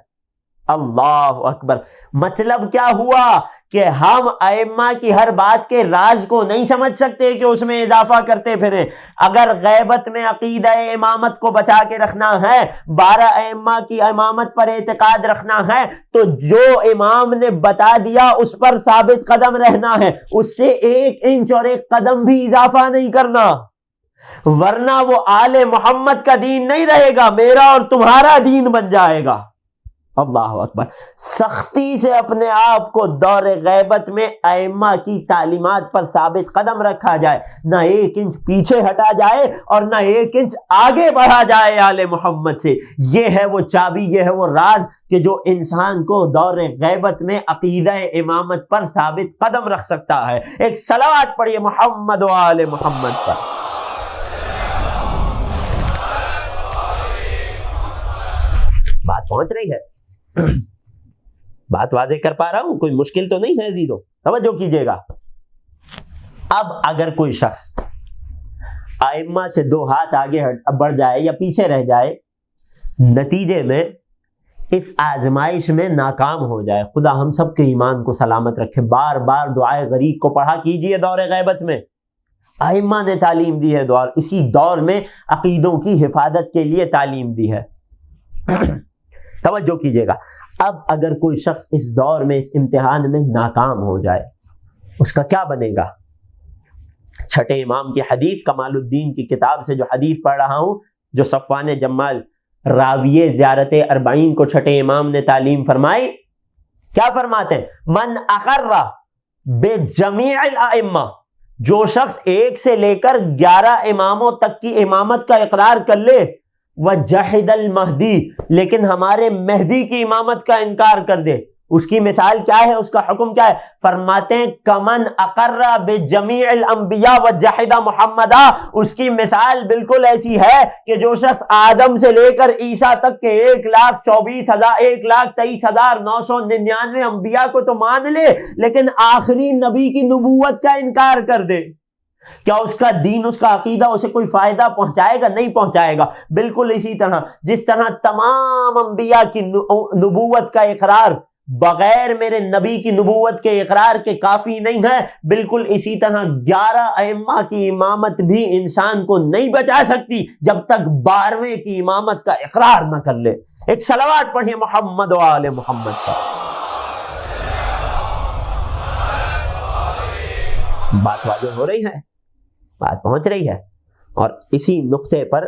اللہ اکبر. مطلب کیا ہوا کہ ہم ائمہ کی ہر بات کے راز کو نہیں سمجھ سکتے کہ اس میں اضافہ کرتے پھریں. اگر غیبت میں عقیدہ امامت کو بچا کے رکھنا ہے، 12 ائمہ کی امامت پر اعتقاد رکھنا ہے، تو جو امام نے بتا دیا اس پر ثابت قدم رہنا ہے، اس سے 1 انچ اور 1 قدم بھی اضافہ نہیں کرنا، ورنہ وہ آل محمد کا دین نہیں رہے گا، میرا اور تمہارا دین بن جائے گا. اللہ اکبر. سختی سے اپنے آپ کو دور غیبت میں ائمہ کی تعلیمات پر ثابت قدم رکھا جائے، نہ 1 انچ پیچھے ہٹا جائے اور نہ 1 انچ آگے بڑھا جائے آل محمد سے. یہ ہے وہ چابی، یہ ہے وہ راز کہ جو انسان کو دور غیبت میں عقیدہ امامت پر ثابت قدم رکھ سکتا ہے. ایک صلوات پڑھیے محمد و آل محمد پر. بات پہنچ رہی ہے؟ بات واضح کر پا رہا ہوں؟ کوئی مشکل تو نہیں ہے عزیزو؟ توجہ کیجیے گا. اب اگر کوئی شخص ائمہ سے 2 ہاتھ آگے بڑھ جائے یا پیچھے رہ جائے، نتیجے میں اس آزمائش میں ناکام ہو جائے، خدا ہم سب کے ایمان کو سلامت رکھے. بار بار دعائے غریب کو پڑھا کیجیے دور غیبت میں. ائمہ نے تعلیم دی ہے، دور اسی دور میں عقیدوں کی حفاظت کے لیے تعلیم دی ہے. توجہ کیجیے گا. اب اگر کوئی شخص اس دور میں اس امتحان میں ناکام ہو جائے، اس کا کیا بنے گا؟ چھٹے امام کی حدیث، کمال الدین کی کتاب سے جو حدیث پڑھ رہا ہوں، جو صفوان جمال راویے زیارت 40 کو چھٹے امام نے تعلیم فرمائی، کیا فرماتے ہیں؟ من اقر بجمیع الائمہ، جو شخص 1 سے لے کر 11 اماموں تک کی امامت کا اقرار کر لے، وجحد المہدی، لیکن ہمارے مہدی کی امامت کا انکار کر دے، اس کی مثال کیا ہے؟ اس کا حکم کیا ہے؟ فرماتے ہیں کمن اقر بجمیع الانبیاء وجحد محمدا، اس کی مثال بالکل ایسی ہے کہ جو شخص آدم سے لے کر عیسیٰ تک کے 1,23,999 انبیاء کو تو مان لے، لیکن آخری نبی کی نبوت کا انکار کر دے، کیا اس کا دین، اس کا عقیدہ اسے کوئی فائدہ پہنچائے گا؟ نہیں پہنچائے گا. بالکل اسی طرح جس طرح تمام انبیاء کی نبوت کا اقرار بغیر میرے نبی کی نبوت کے اقرار کے کافی نہیں ہے، بالکل اسی طرح 11 ائمہ کی امامت بھی انسان کو نہیں بچا سکتی جب تک 12ویں کی امامت کا اقرار نہ کر لے. ایک صلوات پڑھیے محمد و آل محمد پر. بات واضح ہو رہی ہے؟ بات پہنچ رہی ہے؟ اور اسی نقطے پر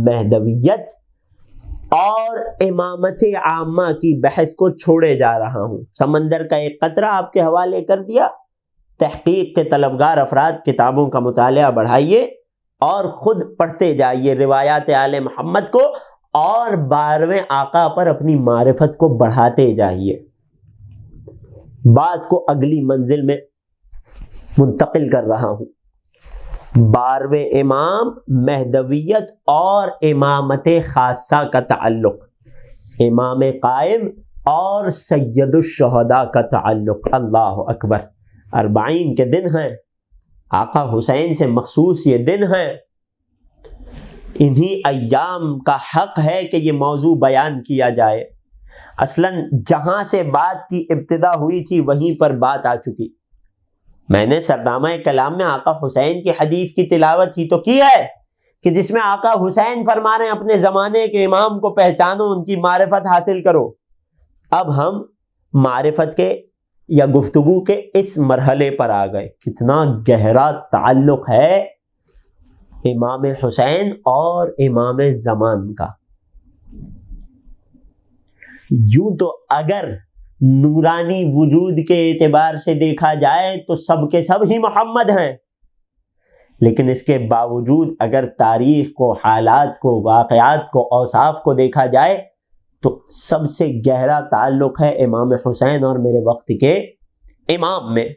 مہدویت اور امامت عامہ کی بحث کو چھوڑے جا رہا ہوں. سمندر کا ایک قطرہ آپ کے حوالے کر دیا. تحقیق کے طلبگار افراد کتابوں کا مطالعہ بڑھائیے اور خود پڑھتے جائیے روایات آل محمد کو، اور 12ویں آقا پر اپنی معرفت کو بڑھاتے جائیے. بات کو اگلی منزل میں منتقل کر رہا ہوں. 12ویں امام، مہدویت اور امامت خاصہ کا تعلق، امام قائم اور سید الشہداء کا تعلق. اللہ اکبر. 40 کے دن ہیں، آقا حسین سے مخصوص یہ دن ہیں. انہی ایام کا حق ہے کہ یہ موضوع بیان کیا جائے۔ اصلاً جہاں سے بات کی ابتدا ہوئی تھی وہیں پر بات آ چکی۔ میں نے سرنامہ کلام میں آقا حسین کی حدیث کی تلاوت ہی تو کی ہے کہ جس میں آقا حسین فرما رہے ہیں اپنے زمانے کے امام کو پہچانو، ان کی معرفت حاصل کرو۔ اب ہم معرفت کے یا گفتگو کے اس مرحلے پر آ گئے۔ کتنا گہرا تعلق ہے امام حسین اور امام زمان کا۔ یوں تو اگر نورانی وجود کے اعتبار سے دیکھا جائے تو سب کے سب ہی محمد ہیں، لیکن اس کے باوجود اگر تاریخ کو، حالات کو، واقعات کو، اوصاف کو دیکھا جائے تو سب سے گہرا تعلق ہے امام حسین اور میرے وقت کے امام میں۔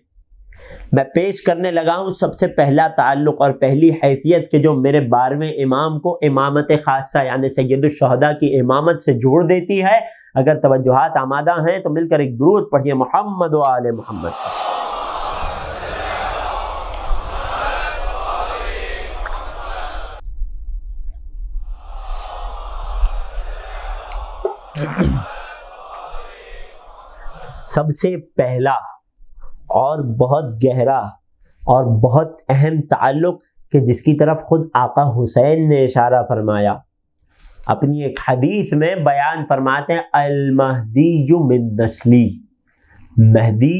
میں پیش کرنے لگا ہوں سب سے پہلا تعلق اور پہلی حیثیت کہ جو میرے 12ویں امام کو امامت خاصہ یعنی سید الشہداء کی امامت سے جوڑ دیتی ہے۔ اگر توجہات آمادہ ہیں تو مل کر ایک درود پڑھیے محمد و آل محمد۔ سب سے پہلا اور بہت گہرا اور بہت اہم تعلق کہ جس کی طرف خود آقا حسین نے اشارہ فرمایا، اپنی ایک حدیث میں بیان فرماتے ہیں المہدی من نسلی، مہدی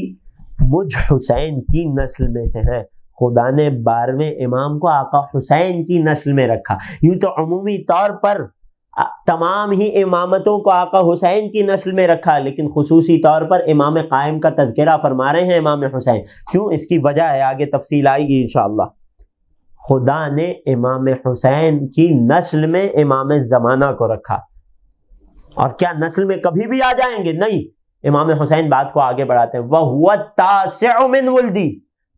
مجھ حسین کی نسل میں سے ہیں۔ خدا نے 12ویں امام کو آقا حسین کی نسل میں رکھا۔ یوں تو عمومی طور پر تمام ہی امامتوں کو آقا حسین کی نسل میں رکھا، لیکن خصوصی طور پر امام قائم کا تذکرہ فرما رہے ہیں امام حسین۔ کیوں؟ اس کی وجہ ہے، آگے تفصیل آئے گی انشاءاللہ۔ خدا نے امام حسین کی نسل میں امام زمانہ کو رکھا، اور کیا نسل میں کبھی بھی آ جائیں گے؟ نہیں۔ امام حسین بات کو آگے بڑھاتے ہیں وَهُوَ التَّاسِعُ مِنْ وُلْدِي،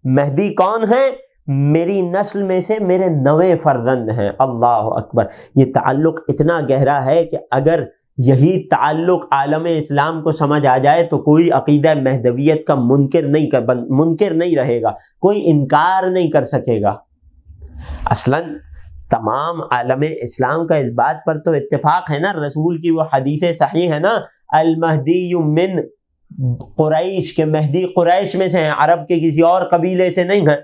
مہدی کون ہیں؟ میری نسل میں سے میرے 9 فرزند ہیں۔ اللہ اکبر۔ یہ تعلق اتنا گہرا ہے کہ اگر یہی تعلق عالم اسلام کو سمجھ آ جائے تو کوئی عقیدہ مہدویت کا منکر نہیں رہے گا، کوئی انکار نہیں کر سکے گا۔ اصلاً تمام عالم اسلام کا اس بات پر تو اتفاق ہے نا، رسول کی وہ حدیث صحیح ہے نا، المہدی من قریش، کے مہدی قریش میں سے ہیں، عرب کے کسی اور قبیلے سے نہیں ہیں۔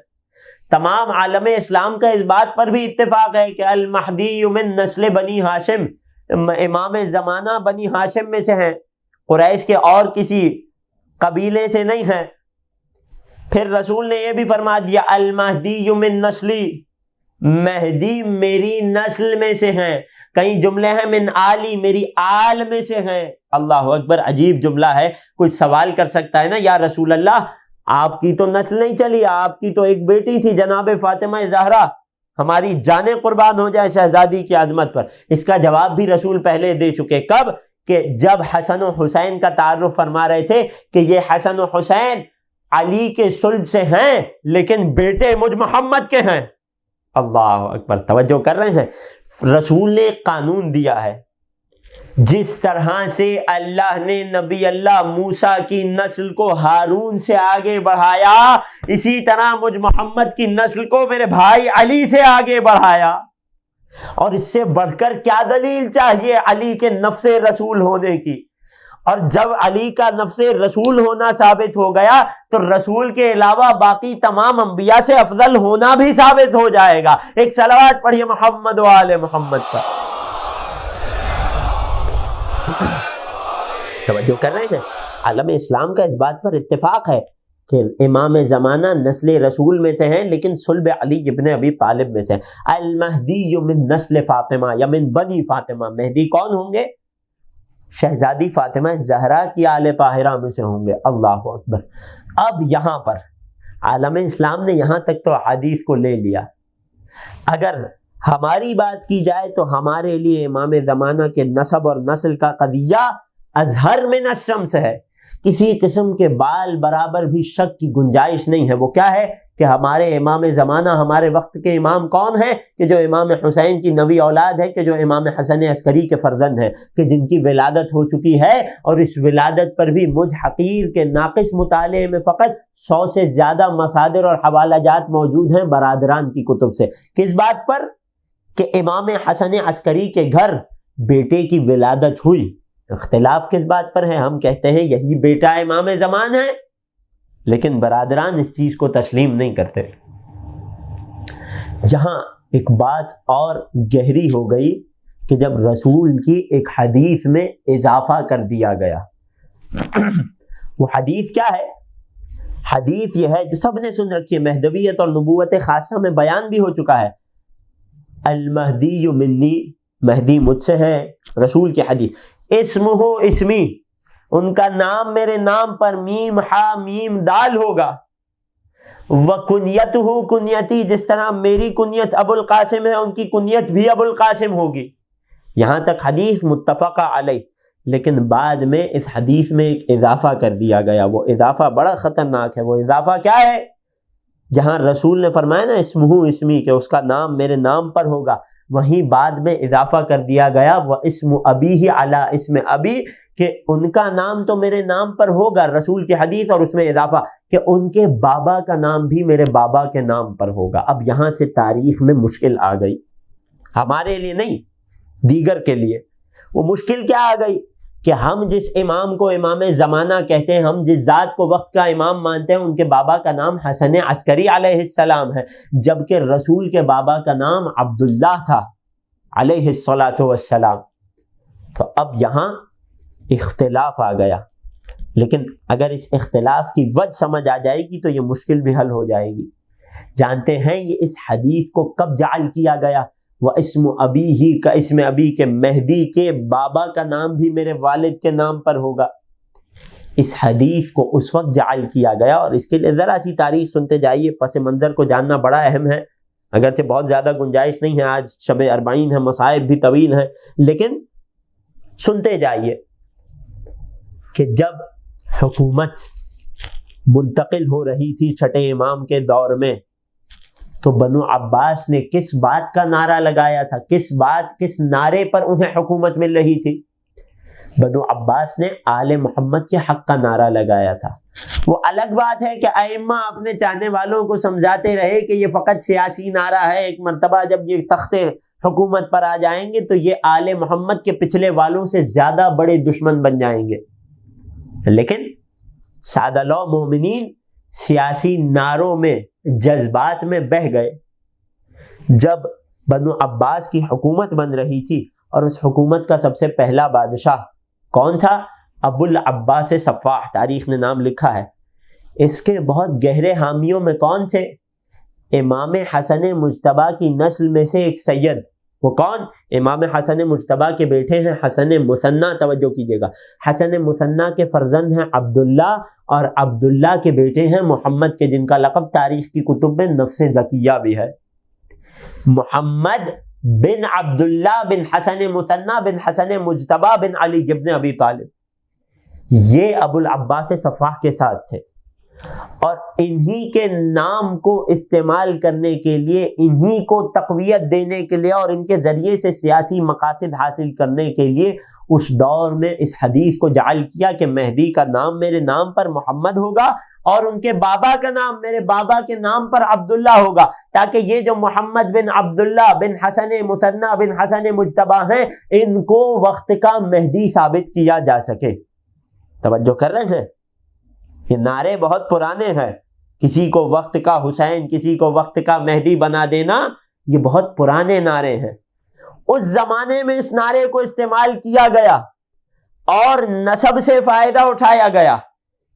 تمام عالم اسلام کا اس بات پر بھی اتفاق ہے کہ المہدی من نسل بنی ہاشم، امام زمانہ بنی ہاشم میں سے ہیں، قریش کے اور کسی قبیلے سے نہیں ہیں۔ پھر رسول نے یہ بھی فرما دیا المہدی من نسلی، مہدی میری نسل میں سے ہیں۔ کئی جملے ہیں من آلی، میری آل میں سے ہیں۔ اللہ اکبر، عجیب جملہ ہے۔ کوئی سوال کر سکتا ہے نا، یا رسول اللہ آپ کی تو نسل نہیں چلی، آپ کی تو ایک بیٹی تھی جناب فاطمہ زہرا، ہماری جانیں قربان ہو جائے شہزادی کی عظمت پر۔ اس کا جواب بھی رسول پہلے دے چکے۔ کب؟ کہ جب حسن و حسین کا تعارف فرما رہے تھے کہ یہ حسن و حسین علی کے صلب سے ہیں لیکن بیٹے مجھ محمد کے ہیں۔ اللہ اکبر، توجہ کر رہے ہیں؟ رسول نے قانون دیا ہے، جس طرح سے اللہ نے نبی اللہ موسیٰ کی نسل کو ہارون سے آگے بڑھایا، اسی طرح مجھ محمد کی نسل کو میرے بھائی علی سے آگے بڑھایا۔ اور اس سے بڑھ کر کیا دلیل چاہیے علی کے نفس رسول ہونے کی؟ اور جب علی کا نفس رسول ہونا ثابت ہو گیا تو رسول کے علاوہ باقی تمام انبیاء سے افضل ہونا بھی ثابت ہو جائے گا۔ ایک صلوات پڑھیے محمد و آل محمد پر۔ توجہ کر رہے ہیں؟ عالم اسلام کا اس بات پر اتفاق ہے کہ امام زمانہ نسل رسول میں سے ہیں لیکن صلب علی ابن ابی طالب میں سے۔ المہدی من نسل فاطمہ یا من بنی فاطمہ، مہدی کون ہوں گے؟ شہزادی فاطمہ زہرا کی آل طاہرہ میں سے ہوں گے۔ اللہ اکبر۔ اب یہاں پر عالم اسلام نے یہاں تک تو حدیث کو لے لیا۔ اگر ہماری بات کی جائے تو ہمارے لیے امام زمانہ کے نسب اور نسل کا قضیہ ازہر من الشمس ہے، کسی قسم کے بال برابر بھی شک کی گنجائش نہیں ہے۔ وہ کیا ہے کہ ہمارے امام زمانہ، ہمارے وقت کے امام کون ہیں؟ کہ جو امام حسین کی نوی اولاد ہے، کہ جو امام حسن عسکری کے فرزند ہیں، کہ جن کی ولادت ہو چکی ہے، اور اس ولادت پر بھی مجھ حقیر کے ناقص مطالعے میں فقط 100 سے زیادہ مصادر اور حوالہ جات موجود ہیں برادران کی کتب سے۔ کس بات پر؟ کہ امام حسن عسکری کے گھر بیٹے کی ولادت ہوئی۔ اختلاف کس بات پر ہے؟ ہم کہتے ہیں یہی بیٹا امام زمان ہے، لیکن برادران اس چیز کو تسلیم نہیں کرتے۔ یہاں ایک بات اور گہری ہو گئی کہ جب رسول کی ایک حدیث میں اضافہ کر دیا گیا۔ وہ حدیث کیا ہے؟ حدیث یہ ہے جو سب نے سن رکھی ہے، مہدویت اور نبوت خاصہ میں بیان بھی ہو چکا ہے۔ المہدی منی، مہدی مجھ سے ہے، رسول کی حدیث۔ اسمہ اسمی، ان کا نام میرے نام پر، میم ہا میم دال ہوگا۔ وکنیتہ کنیتی، جس طرح میری کنیت ابو القاسم ہے ان کی کنیت بھی ابو القاسم ہوگی۔ یہاں تک حدیث متفقہ علیہ، لیکن بعد میں اس حدیث میں ایک اضافہ کر دیا گیا۔ وہ اضافہ بڑا خطرناک ہے۔ وہ اضافہ کیا ہے؟ جہاں رسول نے فرمایا نا اسمہ اسمی، کہ اس کا نام میرے نام پر ہوگا، وہیں بعد میں اضافہ کر دیا گیا وہ اسم ابی علی اسم ابی، کہ ان کا نام تو میرے نام پر ہوگا، رسول کی حدیث، اور اس میں اضافہ کہ ان کے بابا کا نام بھی میرے بابا کے نام پر ہوگا۔ اب یہاں سے تاریخ میں مشکل آ گئی، ہمارے لیے نہیں، دیگر کے لیے۔ وہ مشکل کیا آ گئی کہ ہم جس امام کو امام زمانہ کہتے ہیں، ہم جس ذات کو وقت کا امام مانتے ہیں، ان کے بابا کا نام حسن عسکری علیہ السلام ہے، جبکہ رسول کے بابا کا نام عبداللہ تھا علیہ الصلاۃ والسلام۔ تو اب یہاں اختلاف آ گیا، لیکن اگر اس اختلاف کی وجہ سمجھ آ جائے گی تو یہ مشکل بھی حل ہو جائے گی۔ جانتے ہیں یہ اس حدیث کو کب جعل کیا گیا؟ وہ اسم ابی ہی کا اسم ابی، کے مہدی کے بابا کا نام بھی میرے والد کے نام پر ہوگا۔ اس حدیث کو اس وقت جعل کیا گیا، اور اس کے لیے ذرا سی تاریخ سنتے جائیے، پس منظر کو جاننا بڑا اہم ہے، اگرچہ بہت زیادہ گنجائش نہیں ہے، آج شب اربعین ہے، مصائب بھی طویل ہیں، لیکن سنتے جائیے کہ جب حکومت منتقل ہو رہی تھی چھٹے امام کے دور میں، تو بنو عباس نے کس بات کا نعرہ لگایا تھا؟ کس نعرے پر انہیں حکومت مل رہی تھی؟ بنو عباس نے آل محمد کے حق کا نعرہ لگایا تھا۔ وہ الگ بات ہے کہ ائمہ اپنے چاہنے والوں کو سمجھاتے رہے کہ یہ فقط سیاسی نعرہ ہے، ایک مرتبہ جب یہ تخت حکومت پر آ جائیں گے تو یہ آل محمد کے پچھلے والوں سے زیادہ بڑے دشمن بن جائیں گے، لیکن سادہ لو مومنین سیاسی نعروں میں، جذبات میں بہہ گئے۔ جب بنو عباس کی حکومت بن رہی تھی، اور اس حکومت کا سب سے پہلا بادشاہ کون تھا؟ ابو العباس صفاح، تاریخ نے نام لکھا ہے۔ اس کے بہت گہرے حامیوں میں کون تھے؟ امام حسن مجتبیٰ کی نسل میں سے ایک سید۔ وہ کون؟ امام حسن مجتبیٰ کے بیٹے ہیں حسن مثنیٰ، توجہ کیجیے گا، حسن مثنیٰ کے فرزند ہیں عبداللہ، اور عبداللہ کے بیٹے ہیں محمد کے، جن کا لقب تاریخ کی کتب میں نفس زکیہ بھی ہے۔ محمد بن عبداللہ بن حسن مثنیٰ بن حسن مجتبیٰ بن علی ابن ابی طالب، یہ ابو العباس صفاح کے ساتھ تھے، اور انہی کے نام کو استعمال کرنے کے لیے، انہی کو تقویت دینے کے لیے، اور ان کے ذریعے سے سیاسی مقاصد حاصل کرنے کے لیے اس دور میں اس حدیث کو جعل کیا کہ مہدی کا نام میرے نام پر محمد ہوگا، اور ان کے بابا کا نام میرے بابا کے نام پر عبداللہ ہوگا، تاکہ یہ جو محمد بن عبداللہ بن حسن مثنیٰ بن حسن مجتبیٰ ہیں، ان کو وقت کا مہدی ثابت کیا جا سکے۔ توجہ کر رہے ہیں؟ یہ نعرے بہت پرانے ہیں، کسی کو وقت کا حسین، کسی کو وقت کا مہدی بنا دینا، یہ بہت پرانے نعرے ہیں۔ اس زمانے میں اس نعرے کو استعمال کیا گیا اور نسب سے فائدہ اٹھایا گیا،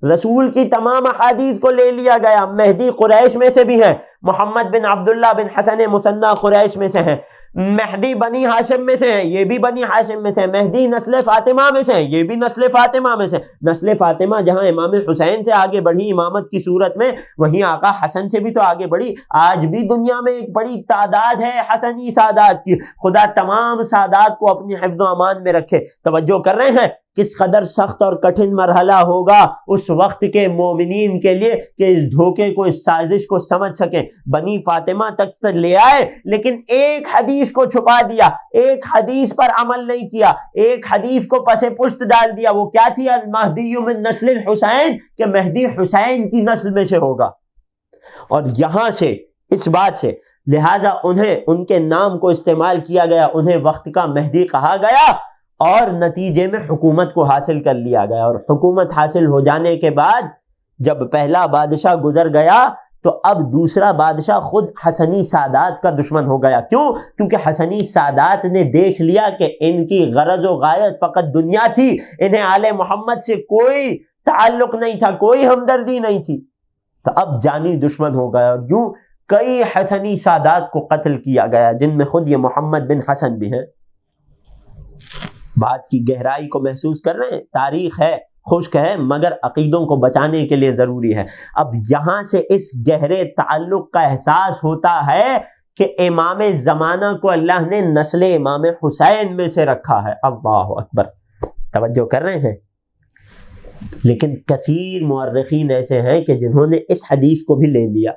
رسول کی تمام احادیث کو لے لیا گیا۔ مہدی قریش میں سے بھی ہیں، محمد بن عبداللہ بن حسن مثنیٰ قریش میں سے ہیں، مہدی بنی ہاشم میں سے ہیں، یہ بھی بنی ہاشم میں سے ہیں، مہدی نسل فاطمہ میں سے ہیں، یہ بھی نسل فاطمہ میں سے ہیں۔ نسل فاطمہ جہاں امام حسین سے آگے بڑھی امامت کی صورت میں، وہیں آقا حسن سے بھی تو آگے بڑھی۔ آج بھی دنیا میں ایک بڑی تعداد ہے حسنی سادات کی، خدا تمام سادات کو اپنی حفظ و امان میں رکھے۔ توجہ کر رہے ہیں کس قدر سخت اور کٹھن مرحلہ ہوگا اس وقت کے مومنین کے لیے کہ اس دھوکے کو، اس سازش کو سمجھ سکیں۔ بنی فاطمہ تک لے آئے، لیکن ایک حدیث کو چھپا دیا، ایک حدیث پر عمل نہیں کیا، ایک حدیث کو پس پشت ڈال دیا۔ وہ کیا تھی؟ المہدی من نسل الحسین، کہ مہدی حسین کی نسل میں سے ہوگا۔ اور یہاں سے، اس بات سے لہٰذا انہیں ان کے نام کو استعمال کیا گیا، انہیں وقت کا مہدی کہا گیا، اور نتیجے میں حکومت کو حاصل کر لیا گیا۔ اور حکومت حاصل ہو جانے کے بعد جب پہلا بادشاہ گزر گیا تو اب دوسرا بادشاہ خود حسنی سادات کا دشمن ہو گیا۔ کیوں؟ کیونکہ حسنی سادات نے دیکھ لیا کہ ان کی غرض و غایت فقط دنیا تھی، انہیں آل محمد سے کوئی تعلق نہیں تھا، کوئی ہمدردی نہیں تھی، تو اب جانی دشمن ہو گیا۔ اور یوں کئی حسنی سادات کو قتل کیا گیا، جن میں خود یہ محمد بن حسن بھی ہیں۔ بات کی گہرائی کو محسوس کر رہے ہیں؟ تاریخ ہے، خشک ہے، مگر عقیدوں کو بچانے کے لیے ضروری ہے۔ اب یہاں سے اس گہرے تعلق کا احساس ہوتا ہے کہ امام زمانہ کو اللہ نے نسل امام حسین میں سے رکھا ہے۔ اللہ اکبر، توجہ کر رہے ہیں؟ لیکن کثیر مورخین ایسے ہیں کہ جنہوں نے اس حدیث کو بھی لے لیا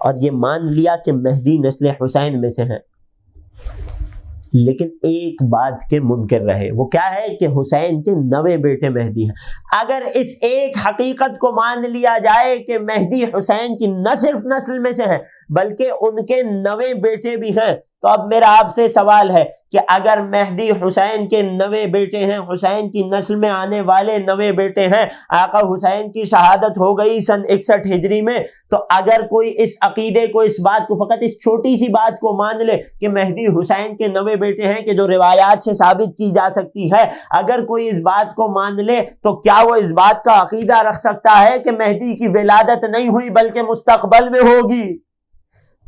اور یہ مان لیا کہ مہدی نسل حسین میں سے ہیں، لیکن ایک بات کے منکر رہے۔ وہ کیا ہے؟ کہ حسین کے 9 بیٹے مہدی ہیں۔ اگر اس ایک حقیقت کو مان لیا جائے کہ مہدی حسین کی نہ صرف نسل میں سے ہیں بلکہ ان کے 9 بیٹے بھی ہیں، تو اب میرا آپ سے سوال ہے کہ اگر مہدی حسین کے 9 بیٹے ہیں، حسین کی نسل میں آنے والے 9 بیٹے ہیں، آقا حسین کی شہادت ہو گئی سن 61 ہجری میں، تو اگر کوئی اس عقیدے کو، اس بات کو، فقط اس چھوٹی سی بات کو مان لے کہ مہدی حسین کے 9 بیٹے ہیں، کہ جو روایات سے ثابت کی جا سکتی ہے، اگر کوئی اس بات کو مان لے تو کیا وہ اس بات کا عقیدہ رکھ سکتا ہے کہ مہدی کی ولادت نہیں ہوئی بلکہ مستقبل میں ہوگی؟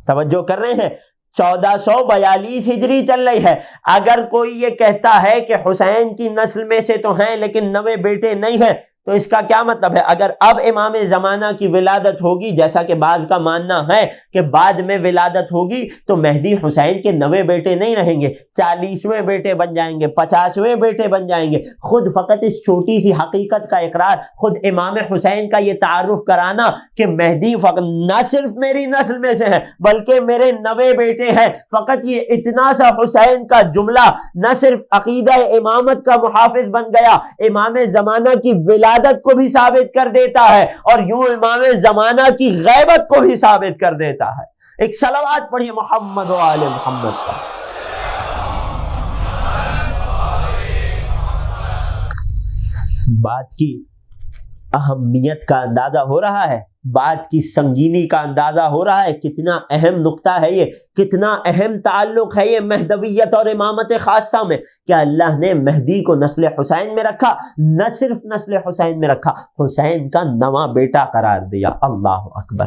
توجہ کر رہے ہیں؟ 1442 ہجری چل رہی ہے۔ اگر کوئی یہ کہتا ہے کہ حسین کی نسل میں سے تو ہیں لیکن 9 بیٹے نہیں ہیں، تو اس کا کیا مطلب ہے؟ اگر اب امام زمانہ کی ولادت ہوگی، جیسا کہ بعض کا ماننا ہے کہ بعد میں ولادت ہوگی، تو مہدی حسین کے 9 بیٹے نہیں رہیں گے، 40ویں بیٹے بن جائیں گے، 50ویں بیٹے بن جائیں گے۔ خود فقط اس چھوٹی سی حقیقت کا اقرار، خود امام حسین کا یہ تعارف کرانا کہ مہدی فقط نہ صرف میری نسل میں سے ہے بلکہ میرے 9 بیٹے ہیں، فقط یہ اتنا سا حسین کا جملہ نہ صرف عقیدہ امامت کا محافظ بن گیا، امام زمانہ کی ولادت کو بھی ثابت کر دیتا ہے، اور یوں امام زمانہ کی غیبت کو بھی ثابت کر دیتا ہے۔ ایک صلوات پڑھیے محمد و آل محمد کا۔ بات کی اہمیت کا اندازہ ہو رہا ہے، بات کی سنگینی کا اندازہ ہو رہا ہے، کتنا اہم نقطہ ہے یہ، کتنا اہم تعلق ہے یہ مہدویت اور امامت خاصہ میں، کہ اللہ نے مہدی کو نسل حسین میں رکھا، نہ صرف نسل حسین میں رکھا، حسین کا 9واں بیٹا قرار دیا۔ اللہ اکبر۔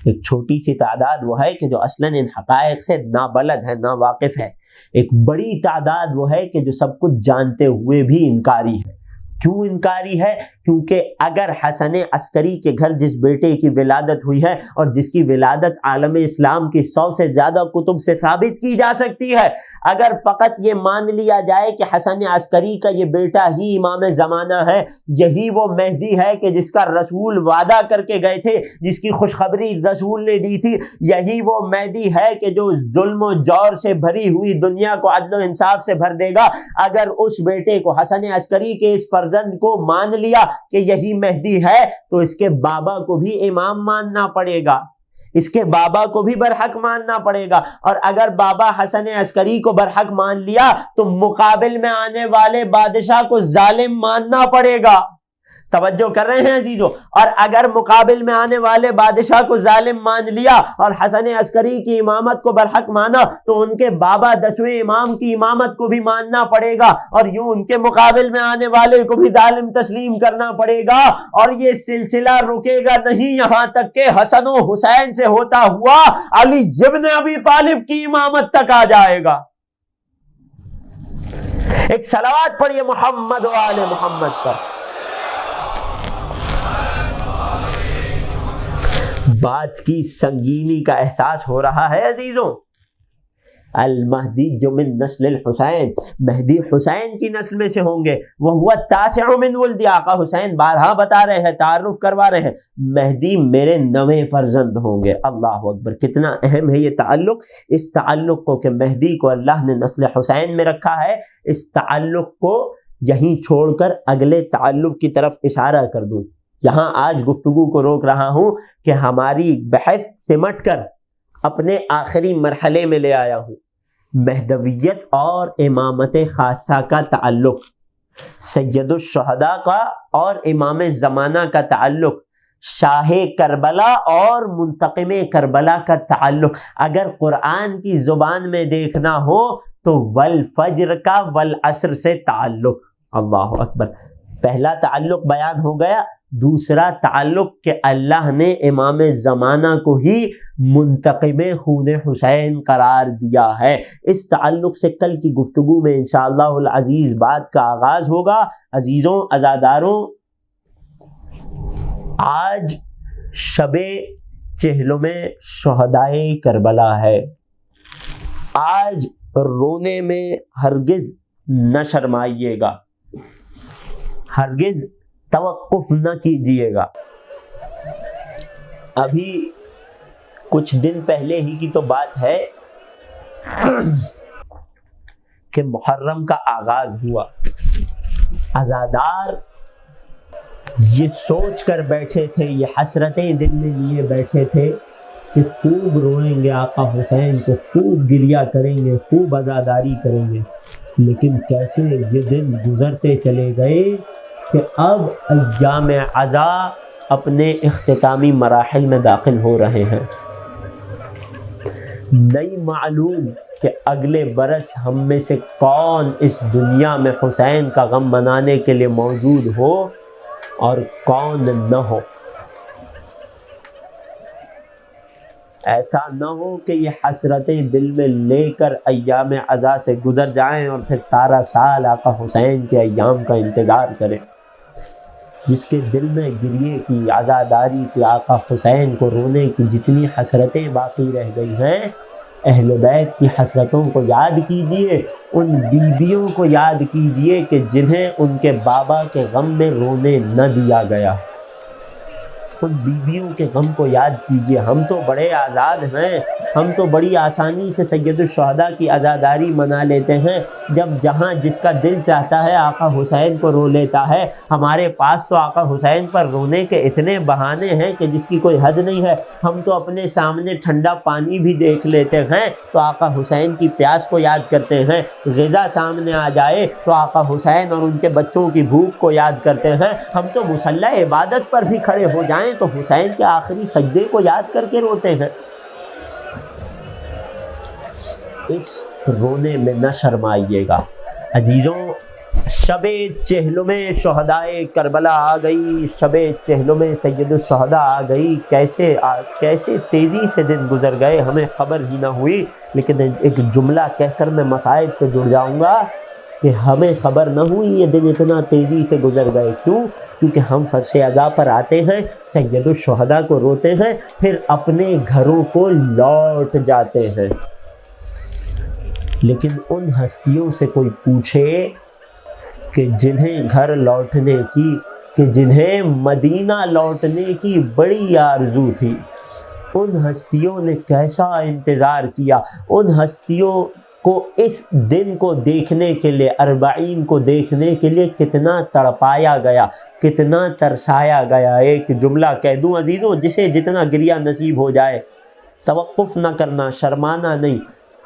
ایک چھوٹی سی تعداد وہ ہے کہ جو اصلاً ان حقائق سے نابلد ہے، نا واقف ہے۔ ایک بڑی تعداد وہ ہے کہ جو سب کچھ جانتے ہوئے بھی انکاری ہے۔ کیوں انکاری ہے؟ کیونکہ اگر حسن عسکری کے گھر جس بیٹے کی ولادت ہوئی ہے اور جس کی ولادت عالم اسلام کی 100 سے زیادہ کتب سے ثابت کی جا سکتی ہے، اگر فقط یہ مان لیا جائے کہ حسن عسکری کا یہ بیٹا ہی امام زمانہ ہے، یہی وہ مہدی ہے کہ جس کا رسول وعدہ کر کے گئے تھے، جس کی خوشخبری رسول نے دی تھی، یہی وہ مہدی ہے کہ جو ظلم و جور سے بھری ہوئی دنیا کو عدل و انصاف سے بھر دے گا، اگر اس بیٹے کو، حسن عسکری کے اس فرزند کو مان لیا کہ یہی مہدی ہے، تو اس کے بابا کو بھی امام ماننا پڑے گا، اس کے بابا کو بھی برحق ماننا پڑے گا، اور اگر بابا حسن عسکری کو برحق مان لیا تو مقابل میں آنے والے بادشاہ کو ظالم ماننا پڑے گا۔ توجہ کر رہے ہیں عزیزو؟ اور اگر مقابل میں آنے والے بادشاہ کو ظالم مان لیا اور حسن عسکری کی امامت کو برحق مانا، تو ان کے بابا 10ویں امام کی امامت کو بھی ماننا پڑے گا، اور یوں ان کے مقابل میں آنے والے کو بھی ظالم تسلیم کرنا پڑے گا، اور یہ سلسلہ رکے گا نہیں یہاں تک کہ حسن و حسین سے ہوتا ہوا علی ابن ابی طالب کی امامت تک آ جائے گا۔ ایک صلوات پڑھیے محمد و آل محمد پر۔ بات کی سنگینی کا احساس ہو رہا ہے عزیزوں۔ المہدی جو من نسل الحسین، مہدی حسین کی نسل میں سے ہوں گے، وہ التاسع من ولد، آقا حسین بارہا بتا رہے ہیں، تعارف کروا رہے ہیں، مہدی میرے 9ویں فرزند ہوں گے۔ اللہ اکبر، کتنا اہم ہے یہ تعلق۔ اس تعلق کو کہ مہدی کو اللہ نے نسل حسین میں رکھا ہے، اس تعلق کو یہیں چھوڑ کر اگلے تعلق کی طرف اشارہ کر دوں۔ یہاں آج گفتگو کو روک رہا ہوں کہ ہماری بحث سمٹ کر اپنے آخری مرحلے میں لے آیا ہوں۔ مہدویت اور امامت خاصہ کا تعلق، سید الشہداء کا اور امام زمانہ کا تعلق، شاہ کربلا اور منتقم کربلا کا تعلق، اگر قرآن کی زبان میں دیکھنا ہو تو والفجر کا والعصر سے تعلق۔ اللہ اکبر، پہلا تعلق بیان ہو گیا، دوسرا تعلق کہ اللہ نے امام زمانہ کو ہی منتقم خون حسین قرار دیا ہے۔ اس تعلق سے کل کی گفتگو میں انشاءاللہ العزیز بات کا آغاز ہوگا۔ عزیزوں، عزاداروں، آج شب چہلم شہدائے کربلا ہے۔ آج رونے میں ہرگز نہ شرمائیے گا، ہرگز توقف نہ کیجیے گا۔ ابھی کچھ دن پہلے ہی کی تو بات ہے کہ محرم کا آغاز ہوا۔ عزادار یہ سوچ کر بیٹھے تھے، یہ حسرتیں دل میں لیے بیٹھے تھے کہ خوب روئیں گے آقا حسین کو، خوب گریہ کریں گے، خوب عزاداری کریں گے، لیکن کیسے یہ دن گزرتے چلے گئے کہ اب ایام عزا اپنے اختتامی مراحل میں داخل ہو رہے ہیں۔ نہیں معلوم کہ اگلے برس ہم میں سے کون اس دنیا میں حسین کا غم منانے کے لیے موجود ہو اور کون نہ ہو۔ ایسا نہ ہو کہ یہ حسرتیں دل میں لے کر ایام عزا سے گزر جائیں اور پھر سارا سال آقا حسین کے ایام کا انتظار کریں۔ جس کے دل میں گریے کی، عزاداری کی، آقا حسین کو رونے کی جتنی حسرتیں باقی رہ گئی ہیں، اہل بیت کی حسرتوں کو یاد کیجئے، ان بیویوں کو یاد کیجئے کہ جنہیں ان کے بابا کے غم میں رونے نہ دیا گیا۔ ان بیویوں کے غم کو یاد کیجئے۔ ہم تو بڑے آزاد ہیں، ہم تو بڑی آسانی سے سید الشہداء کی عزاداری منا لیتے ہیں، جب جہاں جس کا دل چاہتا ہے آقا حسین کو رو لیتا ہے۔ ہمارے پاس تو آقا حسین پر رونے کے اتنے بہانے ہیں کہ جس کی کوئی حد نہیں ہے۔ ہم تو اپنے سامنے ٹھنڈا پانی بھی دیکھ لیتے ہیں تو آقا حسین کی پیاس کو یاد کرتے ہیں، غذا سامنے آ جائے تو آقا حسین اور ان کے بچوں کی بھوک کو یاد کرتے ہیں۔ ہم تو مصلی عبادت پر بھی کھڑے ہو جائیں تو حسین کے آخری سجدے کو یاد کر کے روتے ہیں۔ اس رونے میں نہ شرمائیے گا۔ عزیزوں، شب چہلم شہدائے کربلا آ گئی، شب چہلم سید الشہداء آ گئی۔ کیسے تیزی سے دن گزر گئے، ہمیں خبر ہی نہ ہوئی۔ لیکن ایک جملہ کہہ کر میں مصائب سے جڑ جاؤں گا کہ ہمیں خبر نہ ہوئی یہ دن اتنا تیزی سے گزر گئے۔ کیوں؟ کیونکہ ہم فرش عزا پر آتے ہیں، سید الشہداء کو روتے ہیں، پھر اپنے گھروں کو لوٹ جاتے ہیں۔ لیکن ان ہستیوں سے کوئی پوچھے کہ جنہیں گھر لوٹنے کی، کہ جنہیں مدینہ لوٹنے کی بڑی آرزو تھی، ان ہستیوں نے کیسا انتظار کیا، ان ہستیوں کو اس دن کو دیکھنے کے لیے، اربعین کو دیکھنے کے لیے کتنا تڑپایا گیا، کتنا ترسایا گیا۔ ایک جملہ کہہ دوں عزیزوں، جسے جتنا گریہ نصیب ہو جائے، توقف نہ کرنا، شرمانا نہیں۔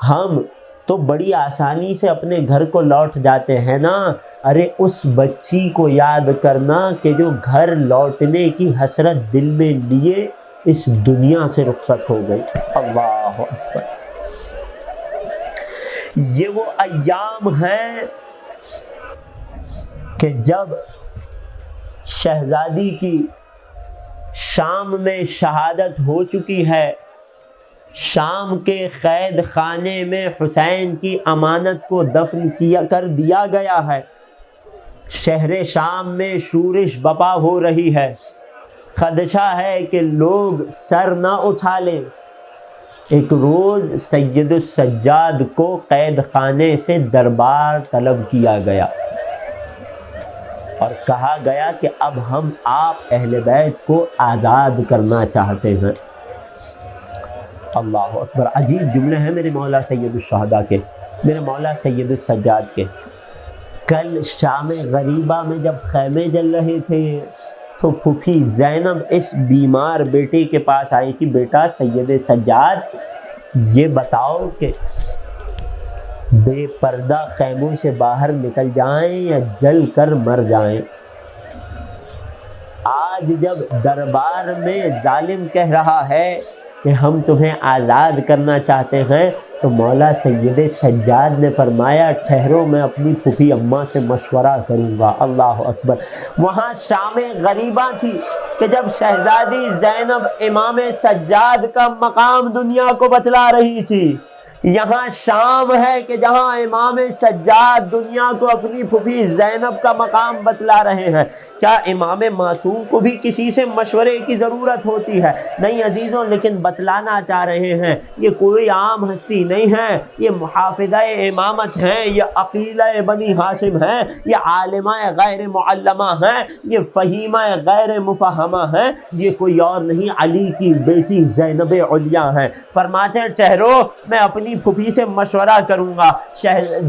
ہم تو بڑی آسانی سے اپنے گھر کو لوٹ جاتے ہیں نا، ارے اس بچی کو یاد کرنا کہ جو گھر لوٹنے کی حسرت دل میں لیے اس دنیا سے رخصت ہو گئی۔ اللہ اکبر، یہ وہ ایام ہیں کہ جب شہزادی کی شام میں شہادت ہو چکی ہے، شام کے قید خانے میں حسین کی امانت کو دفن کر دیا گیا ہے، شہر شام میں شورش بپا ہو رہی ہے، خدشہ ہے کہ لوگ سر نہ اٹھا لیں۔ ایک روز سید السجاد کو قید خانے سے دربار طلب کیا گیا اور کہا گیا کہ اب ہم آپ اہل بیت کو آزاد کرنا چاہتے ہیں۔ اللہ اکبر، عجیب جملے ہیں میرے مولا سید الشہداء کے، میرے مولا سید السجاد کے۔ کل شام غریبہ میں جب خیمے جل رہے تھے تو پھوپھی زینب اس بیمار بیٹے کے پاس آئی کہ بیٹا سید سجاد یہ بتاؤ کہ بے پردہ خیموں سے باہر نکل جائیں یا جل کر مر جائیں؟ آج جب دربار میں ظالم کہہ رہا ہے کہ ہم تمہیں آزاد کرنا چاہتے ہیں، تو مولا سید سجاد نے فرمایا ٹھہرو میں اپنی پھوپھی اماں سے مشورہ کروں گا۔ اللہ اکبر۔ وہاں شام غریبہ تھی کہ جب شہزادی زینب امام سجاد کا مقام دنیا کو بتلا رہی تھی، یہاں شام ہے کہ جہاں امام سجاد دنیا کو اپنی پھوپھی زینب کا مقام بتلا رہے ہیں۔ کیا امام معصوم کو بھی کسی سے مشورے کی ضرورت ہوتی ہے؟ نہیں عزیزوں، لیکن بتلانا چاہ رہے ہیں یہ کوئی عام ہستی نہیں ہے، یہ محافظہ امامت ہیں، یہ عقیلہ بنی ہاشم ہیں، یہ عالمہ غیر معلمہ ہیں، یہ فہیمہ غیر مفہمہ ہیں، یہ کوئی اور نہیں، علی کی بیٹی زینب علیا ہیں۔ فرماتے ہیں ٹھہرو میں اپنی پھوپھی سے مشورہ کروں گا۔